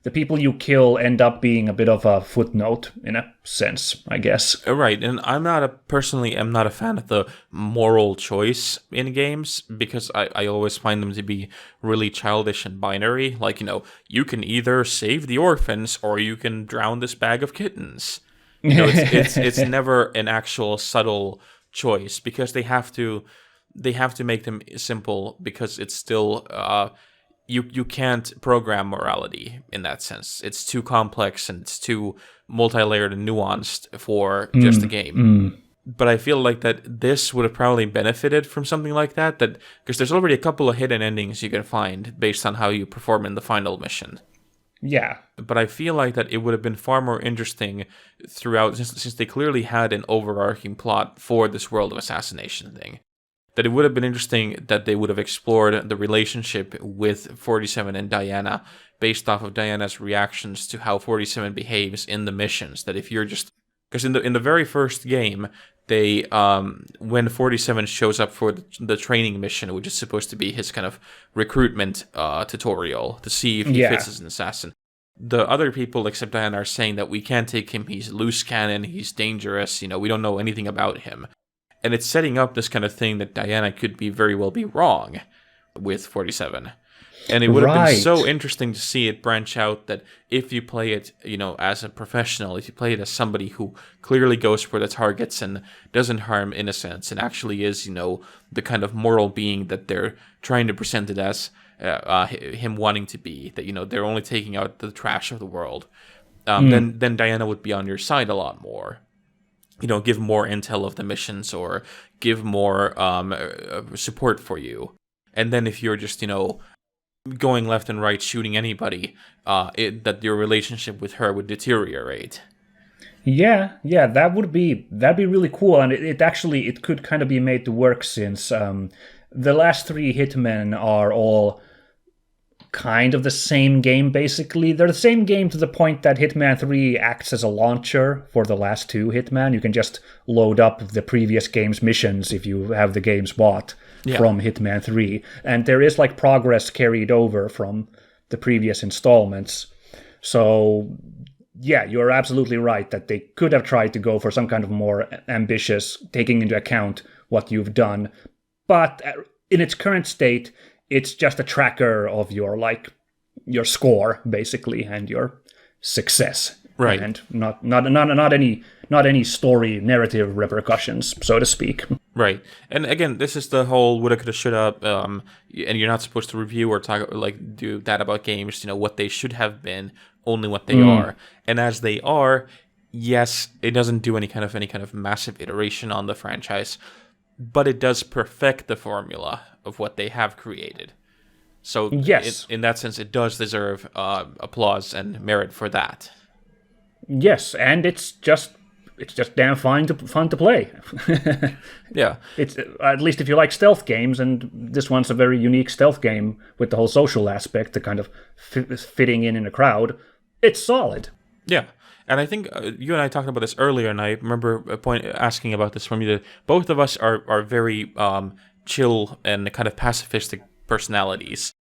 The people you kill end up being a bit of a footnote in a sense, I guess. Right, and I'm not a fan of the moral choice in games, because I always find them to be really childish and binary. Like, you can either save the orphans or you can drown this bag of kittens. It's never an actual subtle choice, because they have to make them simple, because it's still you can't program morality in that sense. It's too complex and it's too multi-layered and nuanced for just a game. But I feel like that this would have probably benefited from something like that because there's already a couple of hidden endings you can find based on how you perform in the final mission. Yeah. But I feel like that it would have been far more interesting throughout, since they clearly had an overarching plot for this world of assassination thing. That it would have been interesting that they would have explored the relationship with 47 and Diana based off of Diana's reactions to how 47 behaves in the missions. That if you're just... Because in the very first game, they when 47 shows up for the training mission, which is supposed to be his kind of recruitment tutorial to see if he fits as an assassin, the other people except Diana are saying that we can't take him, he's loose cannon, he's dangerous, we don't know anything about him. And it's setting up this kind of thing that Diana could very well be wrong with 47. And it would have been so interesting to see it branch out, that if you play it, as a professional, if you play it as somebody who clearly goes for the targets and doesn't harm innocents and actually is, the kind of moral being that they're trying to present it as him wanting to be, that, they're only taking out the trash of the world, then Diana would be on your side a lot more. Give more intel of the missions or give more support for you. And then if you're just, going left and right, shooting anybody, that your relationship with her would deteriorate. Yeah, that'd be really cool, and it could kind of be made to work, since the last 3 Hitmen are all kind of the same game, basically. They're the same game to the point that Hitman 3 acts as a launcher for the last 2 Hitman. You can just load up the previous game's missions if you have the games bought from Hitman 3. And there is progress carried over from the previous installments. So, yeah, you're absolutely right that they could have tried to go for some kind of more ambitious, taking into account what you've done. But in its current state, it's just a tracker of your score, basically, and your success. Right. And not any story narrative repercussions, so to speak. Right. And again, this is the whole woulda, coulda, shoulda, and you're not supposed to review or talk do that about games, what they should have been, only what they are. And as they are, yes, it doesn't do any kind of massive iteration on the franchise, but it does perfect the formula of what they have created. So yes, in that sense, it does deserve applause and merit for that. Yes, and it's just damn fun to play. Yeah, it's at least if you like stealth games, and this one's a very unique stealth game with the whole social aspect, the kind of fitting in a crowd. It's solid. Yeah. And I think you and I talked about this earlier, and I remember asking about this from you, that both of us are very chill and kind of pacifistic personalities.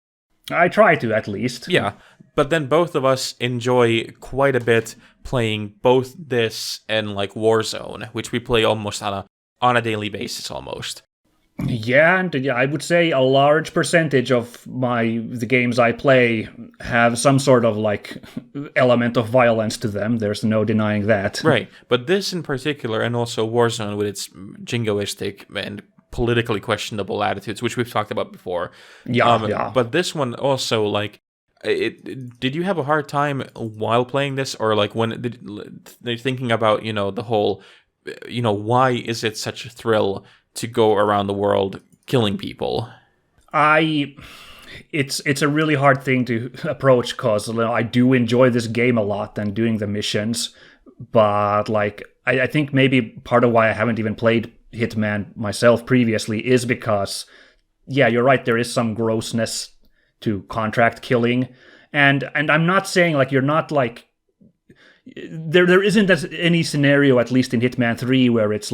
I try to, at least. Yeah, but then both of us enjoy quite a bit playing both this and Warzone, which we play almost on a daily basis almost. Yeah, and I would say a large percentage of the games I play have some sort of element of violence to them. There's no denying that. Right, but this in particular, and also Warzone with its jingoistic and politically questionable attitudes, which we've talked about before. Yeah. But this one also, did you have a hard time while playing this, or when they're thinking about the whole, why is it such a thrill to go around the world killing people? It's a really hard thing to approach, because I do enjoy this game a lot and doing the missions, but I think maybe part of why I haven't even played Hitman myself previously is because, yeah, you're right, there is some grossness to contract killing, and I'm not saying you're not there isn't any scenario, at least in Hitman 3, where it's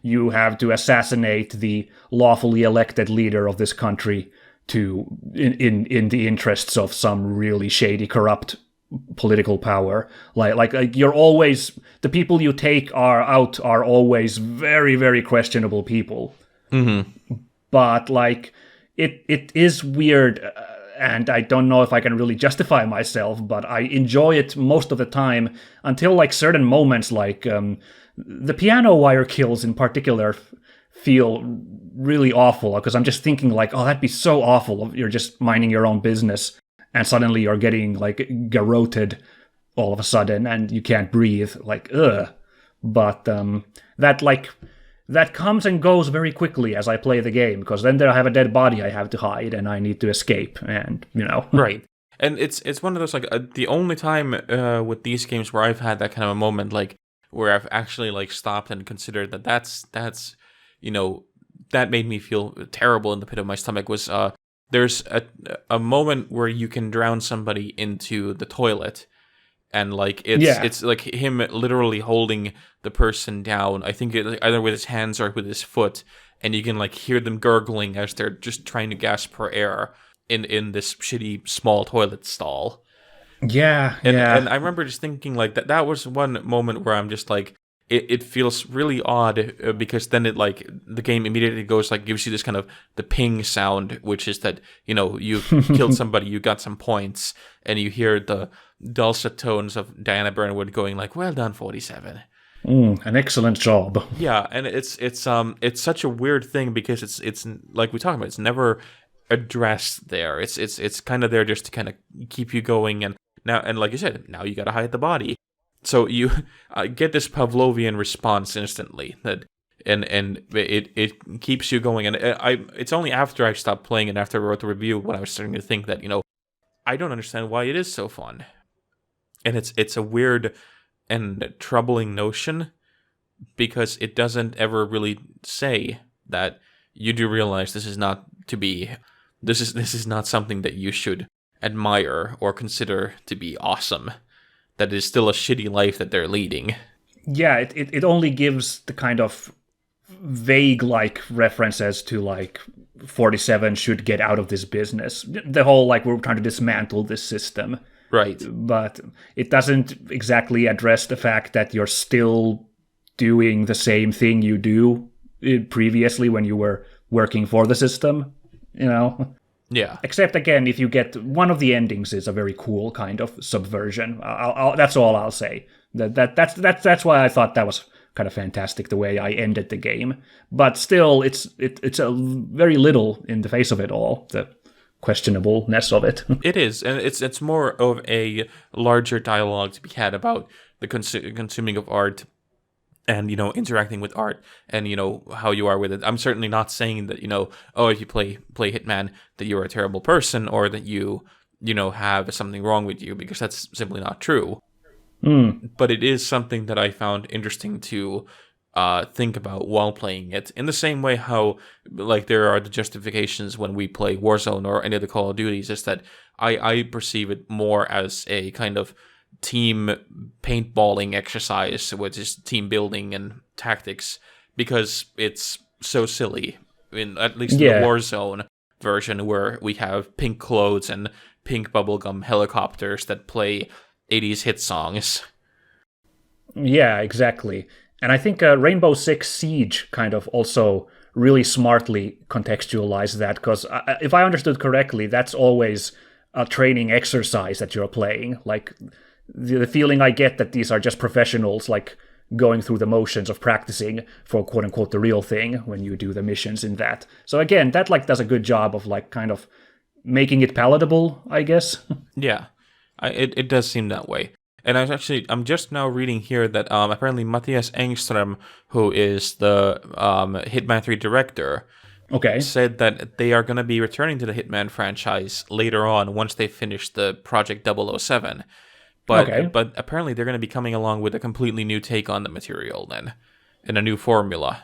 you have to assassinate the lawfully elected leader of this country in the interests of some really shady, corrupt political power. You're always, the people you take are always very, very questionable people. Mm-hmm. But it is weird and I don't know if I can really justify myself, but I enjoy it most of the time until like certain moments, like the piano wire kills in particular feel really awful, because I'm just thinking like, oh, that'd be so awful if you're just minding your own business and suddenly you're getting like garroted all of a sudden and you can't breathe, like ugh. But that comes and goes very quickly as I play the game, because then there I have a dead body I have to hide and I need to escape, and Right. And it's one of those, like, the only time with these games where I've had that kind of a moment, like, where I've actually, like, stopped and considered that's that made me feel terrible in the pit of my stomach, was there's a moment where you can drown somebody into the toilet, and like it's like him literally holding the person down, I think either with his hands or with his foot, and you can like hear them gurgling as they're just trying to gasp for air in this shitty small toilet stall. And I remember just thinking like that was one moment where I'm just like, it feels really odd, because then it like the game immediately goes like gives you this kind of the ping sound, which is that you killed somebody, you got some points, and you hear the dulcet tones of Diana Burnwood going like, "Well done, 47." An excellent job. Yeah, and it's such a weird thing, because it's like we talked about, it's never addressed there. It's kind of there just to kind of keep you going, and like you said, now you got to hide the body. So you get this Pavlovian response instantly, and it keeps you going. And it's only after I stopped playing and after I wrote the review when I was starting to think that I don't understand why it is so fun. And it's a weird and troubling notion, because it doesn't ever really say that you do realize this is not something that you should admire or consider to be awesome. That is still a shitty life that they're leading. Yeah, it only gives the kind of vague like references to like 47 should get out of this business. The whole like we're trying to dismantle this system. Right. But it doesn't exactly address the fact that you're still doing the same thing you do previously when you were working for the system, Yeah. Except again, if you get one of the endings is a very cool kind of subversion. That's all I'll say. That's why I thought that was kind of fantastic the way I ended the game. But still, it's a very little in the face of it all. The questionableness of it. It is, and it's more of a larger dialogue to be had about the consuming of art. And, interacting with art, and, how you are with it. I'm certainly not saying that, if you play Hitman, that you're a terrible person, or that you have something wrong with you, because that's simply not true. But it is something that I found interesting to think about while playing it. In the same way how, like, there are the justifications when we play Warzone or any of the Call of Duties, is that I perceive it more as a kind of team paintballing exercise, which is team building and tactics, because it's so silly. At least in the Warzone version, where we have pink clothes and pink bubblegum helicopters that play 80s hit songs. Yeah, exactly. And I think Rainbow Six Siege kind of also really smartly contextualized that, because if I understood correctly, that's always a training exercise that you're playing. Like, the feeling I get that these are just professionals, like, going through the motions of practicing for quote-unquote the real thing when you do the missions in that. So again, that, like, does a good job of, like, kind of making it palatable, I guess. Yeah, it does seem that way. And I'm just now reading here that apparently Matthias Engström, who is the Hitman 3 director, said that they are going to be returning to the Hitman franchise later on once they finish the Project 007. But apparently they're going to be coming along with a completely new take on the material then, and a new formula.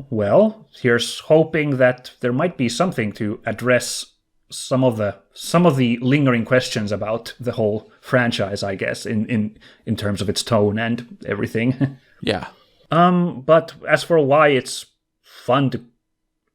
Well, here's hoping that there might be something to address some of the lingering questions about the whole franchise, I guess, in terms of its tone and everything. Yeah. But as for why it's fun to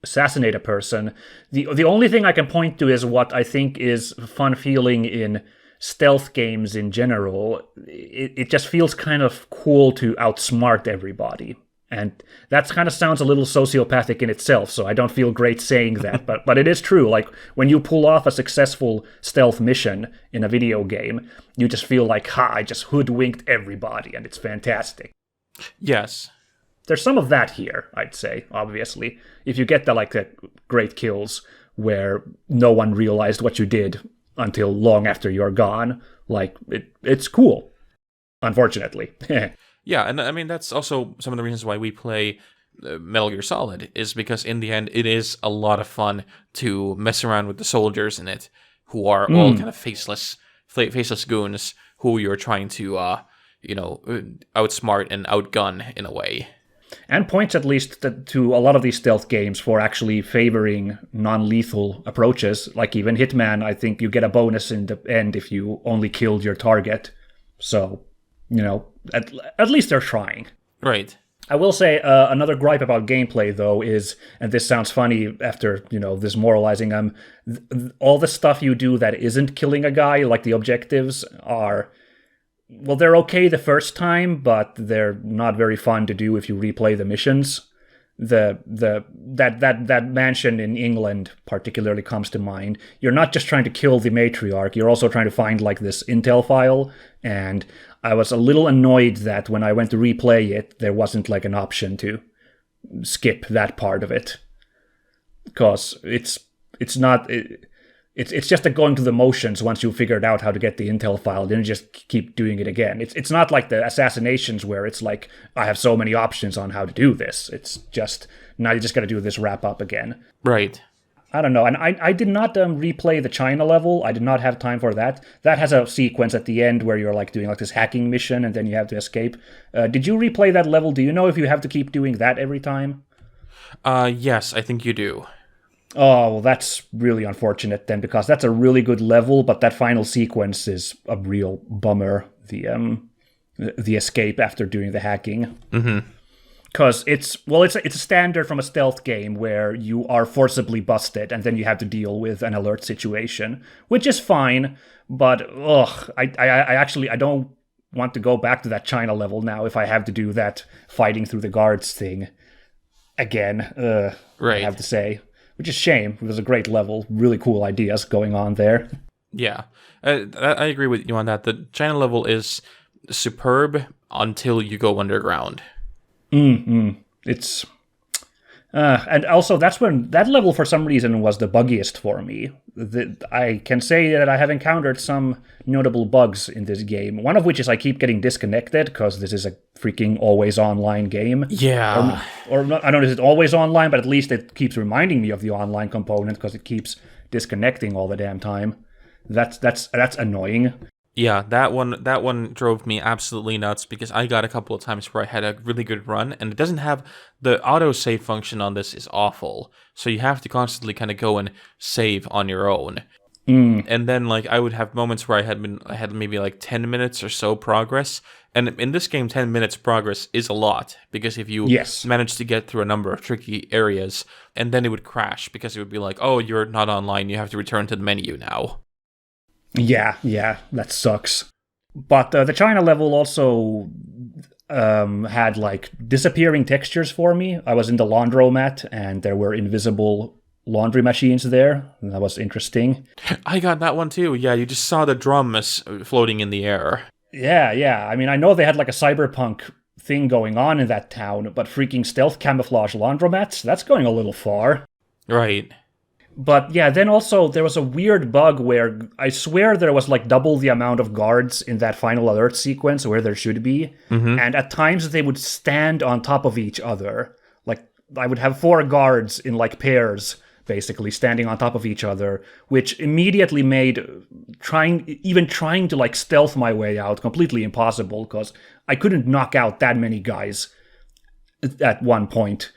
assassinate a person, the only thing I can point to is what I think is fun feeling in stealth games in general. It just feels kind of cool to outsmart everybody. And that kind of sounds a little sociopathic in itself, so I don't feel great saying that. But it is true. Like, when you pull off a successful stealth mission in a video game, you just feel like, I just hoodwinked everybody, and it's fantastic. Yes. There's some of that here, I'd say, obviously. If you get the great kills where no one realized what you did until long after you're gone, it's cool, unfortunately. Yeah, and I mean, that's also some of the reasons why we play Metal Gear Solid, is because in the end, it is a lot of fun to mess around with the soldiers in it, who are all kind of faceless goons who you're trying to, outsmart and outgun in a way. And points at least to a lot of these stealth games for actually favoring non-lethal approaches. Like even Hitman, I think you get a bonus in the end if you only killed your target. So, at least they're trying. Right. I will say another gripe about gameplay, though, is, and this sounds funny after, this moralizing, all the stuff you do that isn't killing a guy, like the objectives, are... Well, they're okay the first time, but they're not very fun to do if you replay the missions. That mansion in England particularly comes to mind. You're not just trying to kill the matriarch, you're also trying to find this intel file, and I was a little annoyed that when I went to replay it, there wasn't an option to skip that part of it. Because it's not... It's just going through the motions once you figured out how to get the intel file, then you just keep doing it again. It's not like the assassinations where it's like, I have so many options on how to do this. It's just, now you just got to do this wrap up again. Right. I don't know. And I did not replay the China level. I did not have time for that. That has a sequence at the end where you're doing this hacking mission and then you have to escape. Did you replay that level? Do you know if you have to keep doing that every time? Yes, I think you do. Oh, well, that's really unfortunate then, because that's a really good level, but that final sequence is a real bummer, the escape after doing the hacking. Mm-hmm. Because it's a standard from a stealth game where you are forcibly busted and then you have to deal with an alert situation, which is fine, but I don't want to go back to that China level now if I have to do that fighting through the guards thing again, right. I have to say. Which is a shame. It was a great level. Really cool ideas going on there. Yeah. I agree with you on that. The China level is superb until you go underground. It's... and also, that's when that level, for some reason, was the buggiest for me. I can say that I have encountered some notable bugs in this game. One of which is I keep getting disconnected, because this is a freaking always online game. Yeah. Or not, I don't know if it's always online, but at least it keeps reminding me of the online component, because it keeps disconnecting all the damn time. That's annoying. Yeah, that one drove me absolutely nuts, because I got a couple of times where I had a really good run, and it doesn't have the autosave function on this is awful. So you have to constantly kind of go and save on your own. And then I would have moments where I had maybe 10 minutes or so progress. And in this game, 10 minutes progress is a lot, because if you manage to get through a number of tricky areas, and then it would crash because it would be like, oh, you're not online, you have to return to the menu now. Yeah, that sucks. But the China level also had disappearing textures for me. I was in the laundromat and there were invisible laundry machines there. That was interesting. I got that one too. Yeah, you just saw the drums floating in the air. Yeah. I mean, I know they had a cyberpunk thing going on in that town, but freaking stealth camouflage laundromats? That's going a little far. Right. But yeah, then also there was a weird bug where I swear there was double the amount of guards in that final alert sequence where there should be. Mm-hmm. And at times they would stand on top of each other. I would have 4 guards in pairs, basically standing on top of each other, which immediately made trying to stealth my way out completely impossible, because I couldn't knock out that many guys at one point.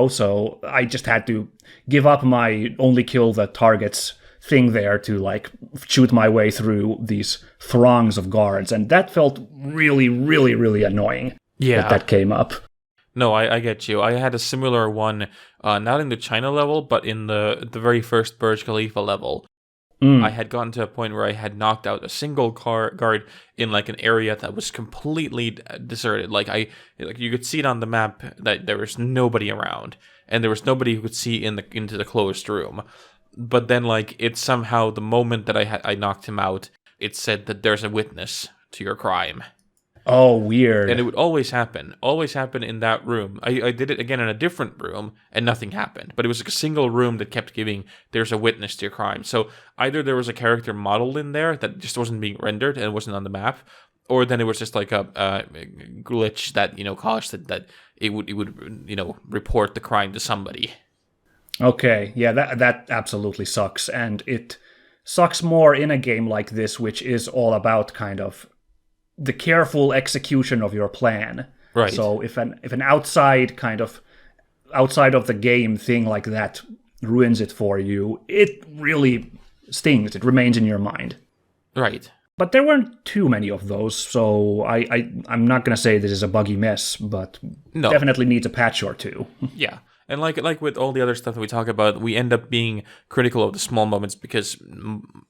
So I just had to give up my only kill the targets thing there to shoot my way through these throngs of guards, and that felt really, really, really annoying. Yeah, that came up. No, I get you. I had a similar one, not in the China level, but in the very first Burj Khalifa level. I had gotten to a point where I had knocked out a single guard in like an area that was completely deserted. Like you could see it on the map that there was nobody around, and there was nobody who could see into the closed room. But then, like, it's somehow the moment that I knocked him out, it said that there's a witness to your crime. Oh, weird. And it would always happen in that room. I did it again in a different room, and nothing happened. But it was like a single room that kept giving, there's a witness to your crime. So either there was a character modeled in there that just wasn't being rendered and wasn't on the map, or then it was just like a glitch that, caused it, that it would report the crime to somebody. Okay, yeah, that absolutely sucks. And it sucks more in a game like this, which is all about kind of the careful execution of your plan. Right. So if an outside of the game thing like that ruins it for you, it really stings. It remains in your mind. Right. But there weren't too many of those, so I'm not going to say this is a buggy mess, but definitely needs a patch or two. Yeah. And like with all the other stuff that we talk about, we end up being critical of the small moments because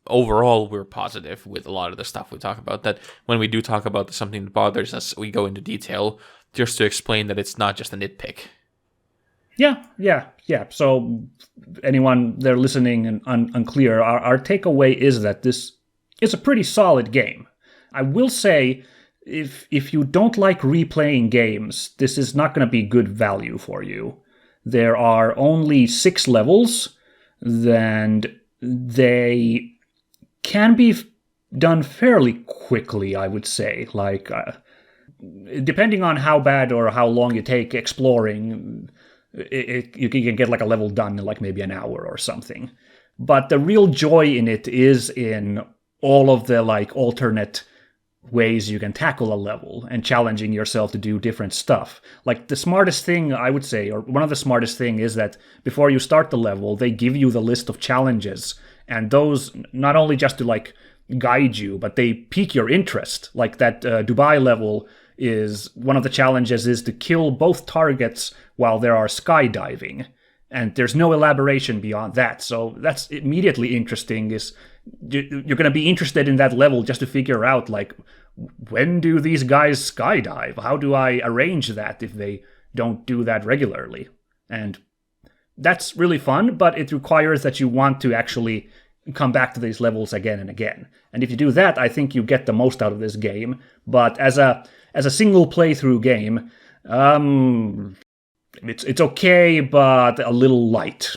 overall we're positive with a lot of the stuff we talk about. That when we do talk about something that bothers us, we go into detail just to explain that it's not just a nitpick. Yeah. So anyone there listening and unclear, our takeaway is that this is a pretty solid game. I will say, if you don't like replaying games, this is not going to be good value for you. There are only 6 levels, and they can be done fairly quickly, I would say. Like, depending on how bad or how long you take exploring, you can get like a level done in like maybe an hour or something. But the real joy in it is in all of the like alternate ways you can tackle a level and challenging yourself to do different stuff. Like the smartest thing, I would say, or one of the smartest thing is that before you start the level, they give you the list of challenges, and those not only just to like guide you, but they pique your interest. Like that Dubai level is one of the challenges is to kill both targets while they are skydiving. And there's no elaboration beyond that. So that's immediately interesting. Is you're going to be interested in that level just to figure out, like, when do these guys skydive? How do I arrange that if they don't do that regularly? And that's really fun, but it requires that you want to actually come back to these levels again and again. And if you do that, I think you get the most out of this game. But as a single playthrough game, it's okay, but a little light.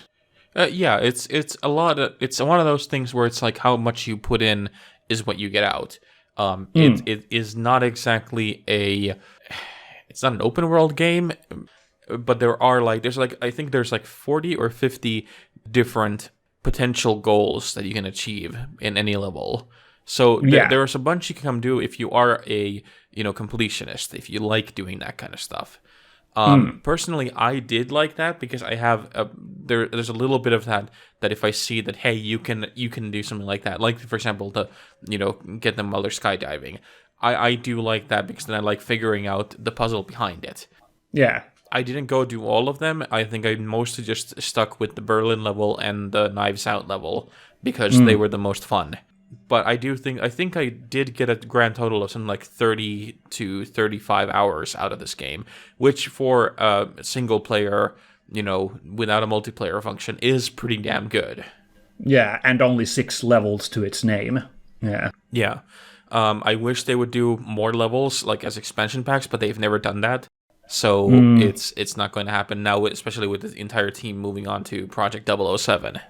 Yeah, it's a lot. It's one of those things where it's like how much you put in is what you get out. It is not exactly it's not an open world game, but I think there's like 40 or 50 different potential goals that you can achieve in any level. So there's a bunch you can come do if you are a completionist, if you like doing that kind of stuff. Personally, I did like that because I have there's a little bit of that if I see that, hey, you can do something like that, like for example the get them while they're skydiving. I do like that because then I like figuring out the puzzle behind it. Yeah. I didn't go do all of them. I think I mostly just stuck with the Berlin level and the Knives Out level because they were the most fun. But I think I did get a grand total of something like 30 to 35 hours out of this game, which for a single player, without a multiplayer function is pretty damn good. Yeah, and only 6 levels to its name. Yeah. Yeah. I wish they would do more levels, like as expansion packs, but they've never done that. So it's not going to happen now, especially with the entire team moving on to Project 007.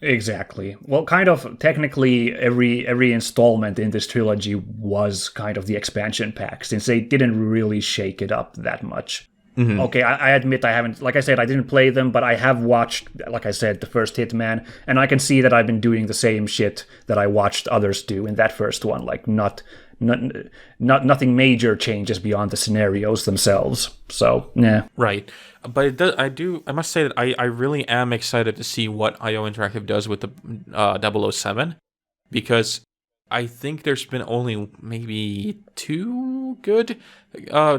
Exactly. Well, kind of technically every installment in this trilogy was kind of the expansion pack, since they didn't really shake it up that much. Mm-hmm. Okay, I admit I haven't, like I said, I didn't play them, but I have watched, like I said, the first Hitman, and I can see that I've been doing the same shit that I watched others do in that first one, like nothing major changes beyond the scenarios themselves. So, yeah. Right. But I must say that I really am excited to see what IO Interactive does with the 007, because I think there's been only maybe 2 good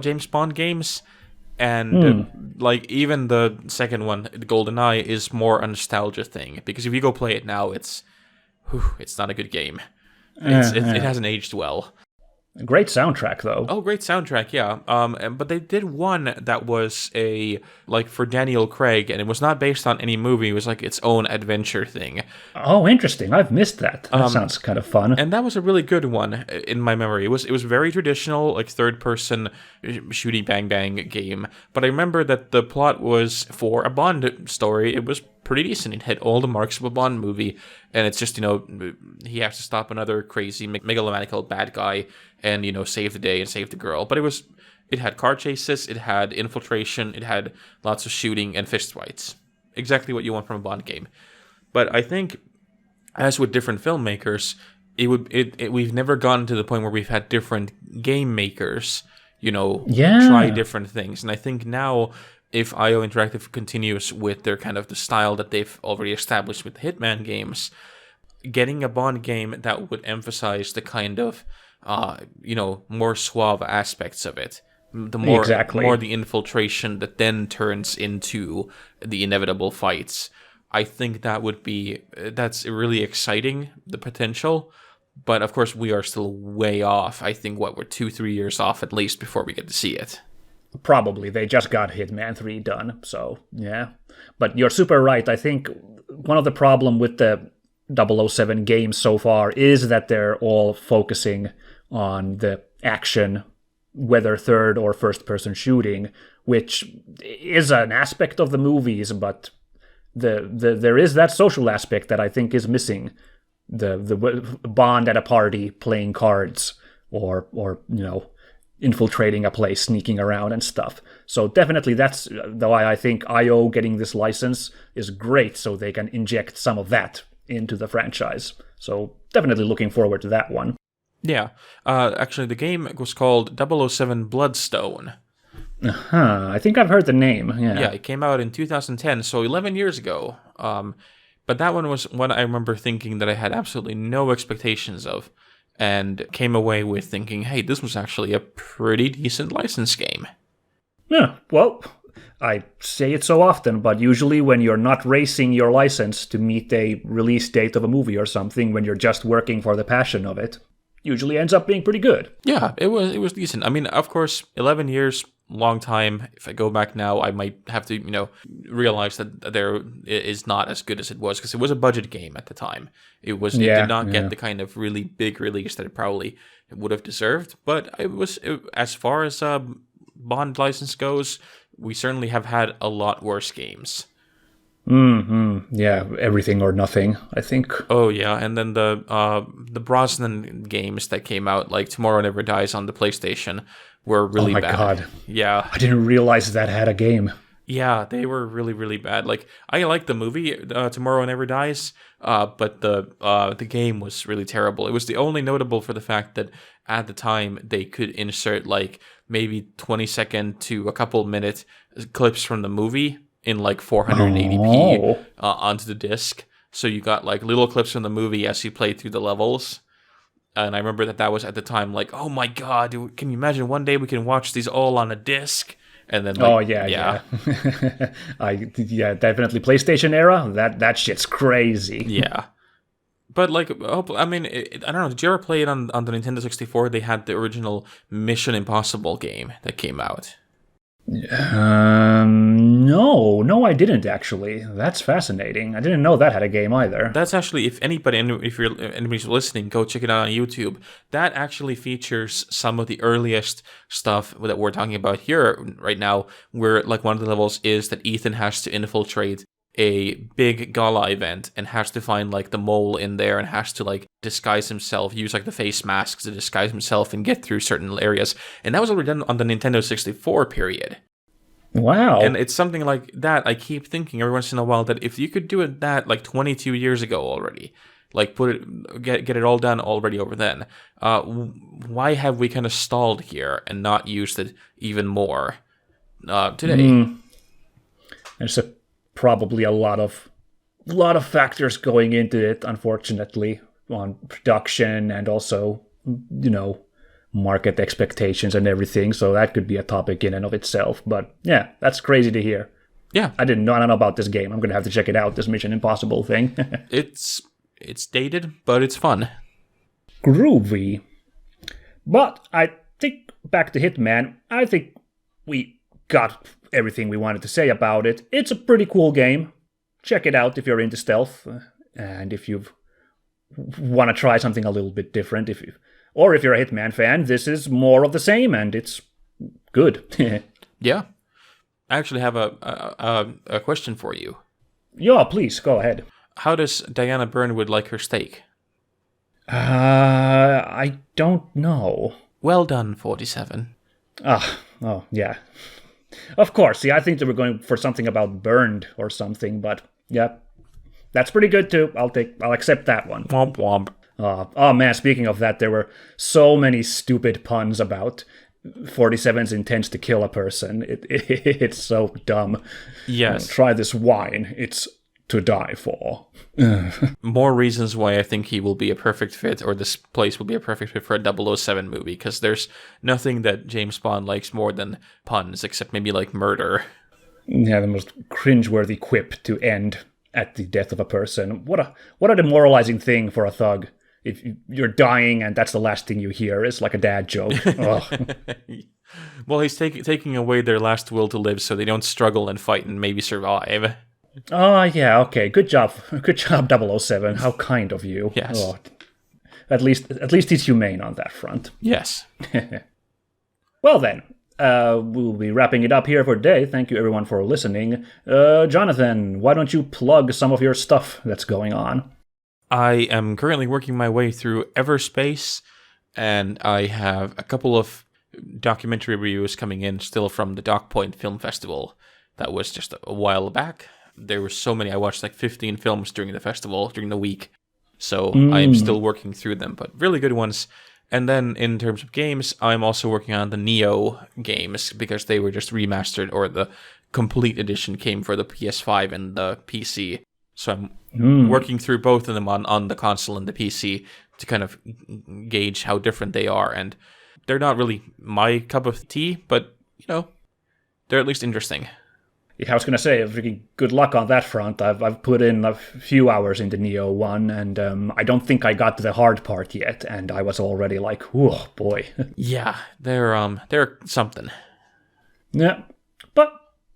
James Bond games, and like even the second one, GoldenEye, is more a nostalgia thing, because if you go play it now, it's it's not a good game. It hasn't aged well. Great soundtrack, though. Oh, great soundtrack, yeah. But they did one that was for Daniel Craig, and it was not based on any movie. It was like its own adventure thing. Oh, interesting. I've missed that. That sounds kind of fun. And that was a really good one in my memory. It was very traditional, like third-person shooty bang game. But I remember that the plot was for a Bond story. It was pretty decent. It had all the marks of a Bond movie, and it's just, he has to stop another crazy megalomaniacal bad guy and, save the day and save the girl. But it had car chases, it had infiltration, it had lots of shooting and fist fights. Exactly what you want from a Bond game. But I think, as with different filmmakers, we've never gotten to the point where we've had different game makers, try different things. And I think now, if IO Interactive continues with their kind of the style that they've already established with the Hitman games, getting a Bond game that would emphasize the kind of, more suave aspects of it, more the infiltration that then turns into the inevitable fights. I think that's really exciting, the potential. But of course, we are still way off. I think, we're 2-3 years off at least before we get to see it. Probably. They just got Hitman 3 done, so yeah. But you're super right. I think one of the problem with the 007 games so far is that they're all focusing on the action, whether third or first-person shooting, which is an aspect of the movies, but there is that social aspect that I think is missing. The Bond at a party playing cards or infiltrating a place, sneaking around and stuff. So definitely that's why I think IO getting this license is great, so they can inject some of that into the franchise. So definitely looking forward to that one. Yeah. Actually, the game was called 007 Bloodstone. I think I've heard the name. Yeah, it came out in 2010, so 11 years ago. But that one was one I remember thinking that I had absolutely no expectations of, and came away with thinking, hey, this was actually a pretty decent license game. Yeah, well, I say it so often, but usually when you're not racing your license to meet a release date of a movie or something, when you're just working for the passion of it, usually ends up being pretty good. Yeah, it was decent. I mean, of course, 11 years, long time. If I go back now, I might have to, realize that there is not as good as it was, because it was a budget game at the time. It did not get the kind of really big release that it probably would have deserved. But as far as Bond license goes, we certainly have had a lot worse games. Yeah, everything or nothing, I think. Oh yeah, and then the Brosnan games that came out, like Tomorrow Never Dies on the PlayStation, were really bad. Oh my god. Yeah. I didn't realize that had a game. Yeah, they were really, really bad. Like, I like the movie Tomorrow Never Dies, but the game was really terrible. It was the only notable for the fact that at the time they could insert like maybe 20-second to a couple minute clips from the movie in like 480p onto the disc. So you got like little clips from the movie as you played through the levels. And I remember that was at the time like, oh my god, can you imagine one day we can watch these all on a disc? And then yeah. Definitely PlayStation era. That shit's crazy. Yeah. But like, I mean, I don't know. Did you ever play it on the Nintendo 64? They had the original Mission Impossible game that came out. No, I didn't actually. That's fascinating. I didn't know that had a game either. That's actually, if anybody's listening, go check it out on YouTube. That actually features some of the earliest stuff that we're talking about here right now, where like one of the levels is that Ethan has to infiltrate a big gala event and has to find like the mole in there and has to like disguise himself, use like the face masks to disguise himself and get through certain areas. And that was already done on the Nintendo 64 period. Wow. And it's something like that I keep thinking every once in a while, that if you could do it that like 22 years ago already, like get it all done already over then, why have we kind of stalled here and not used it even more today? There's probably a lot of factors going into it, unfortunately, on production and also, market expectations and everything. So that could be a topic in and of itself. But yeah, that's crazy to hear. Yeah. I don't know about this game. I'm going to have to check it out, this Mission Impossible thing. It's It's dated, but it's fun. Groovy. But I think, back to Hitman, I think we got everything we wanted to say about it. It's a pretty cool game. Check it out if you're into stealth, and if you want to try something a little bit different. If you're a Hitman fan, this is more of the same, and it's good. Yeah. I actually have a question for you. Yeah, please, go ahead. How does Diana Burnwood like her steak? I don't know. Well done, 47. Oh, yeah. Of course, see, I think they were going for something about burned or something, but yeah. That's pretty good too. I'll accept that one. Womp womp. Oh man, speaking of that, there were so many stupid puns about 47's intents to kill a person. It's so dumb. Yes. Try this wine. It's to die for. More reasons why I think he will be a perfect fit, or this place will be a perfect fit for a 007 movie, because there's nothing that James Bond likes more than puns, except maybe like murder. Yeah, the most cringeworthy quip to end at the death of a person. What a demoralizing thing for a thug. If you're dying and that's the last thing you hear, it's like a dad joke. Well, he's taking away their last will to live so they don't struggle and fight and maybe survive. Oh, yeah, okay. Good job, 007. How kind of you. Yes. Oh, at least he's humane on that front. Yes. Well then, we'll be wrapping it up here for today. Thank you everyone for listening. Jonathan, why don't you plug some of your stuff that's going on? I am currently working my way through Everspace, and I have a couple of documentary reviews coming in still from the Dock Point Film Festival. That was just a while back. There were so many. I watched like 15 films during the festival, during the week. So I am still working through them, but really good ones. And then in terms of games, I'm also working on the Neo games because they were just remastered, or the complete edition came for the PS5 and the PC. So I'm working through both of them on the console and the PC to kind of gauge how different they are. And they're not really my cup of tea, but, they're at least interesting. Yeah, I was going to say, freaking good luck on that front. I've put in a few hours into Neo 1, and I don't think I got to the hard part yet, and I was already like, oh boy. Yeah, they're something. Yeah, but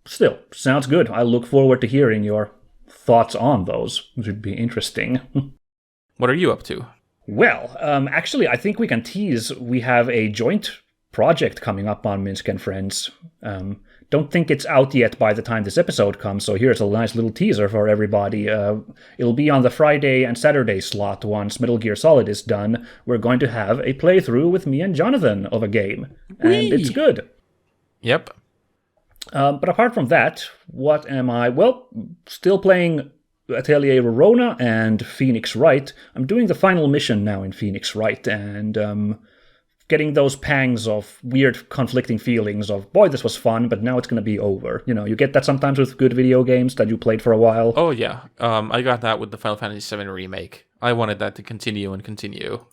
still, sounds good. I look forward to hearing your thoughts on those. It should be interesting. What are you up to? Well, actually, I think we can tease we have a joint project coming up on Minsk and Friends. Don't think it's out yet by the time this episode comes, so here's a nice little teaser for everybody. It'll be on the Friday and Saturday slot once Metal Gear Solid is done. We're going to have a playthrough with me and Jonathan of a game, and it's good. Yep. But apart from that, what am I? Well, still playing Atelier Rorona and Phoenix Wright. I'm doing the final mission now in Phoenix Wright, and getting those pangs of weird conflicting feelings of, boy, this was fun, but now it's going to be over. You get that sometimes with good video games that you played for a while. Oh, yeah. I got that with the Final Fantasy VII Remake. I wanted that to continue and continue.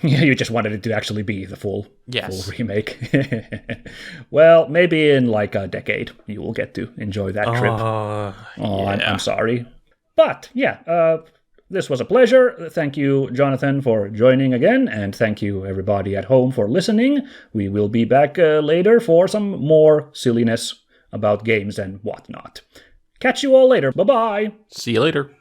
Yeah, you just wanted it to actually be the full remake. Well, maybe in like a decade, you will get to enjoy that trip. Yeah. I'm sorry. But, yeah, this was a pleasure. Thank you, Jonathan, for joining again, and thank you, everybody at home, for listening. We will be back later for some more silliness about games and whatnot. Catch you all later. Bye-bye. See you later.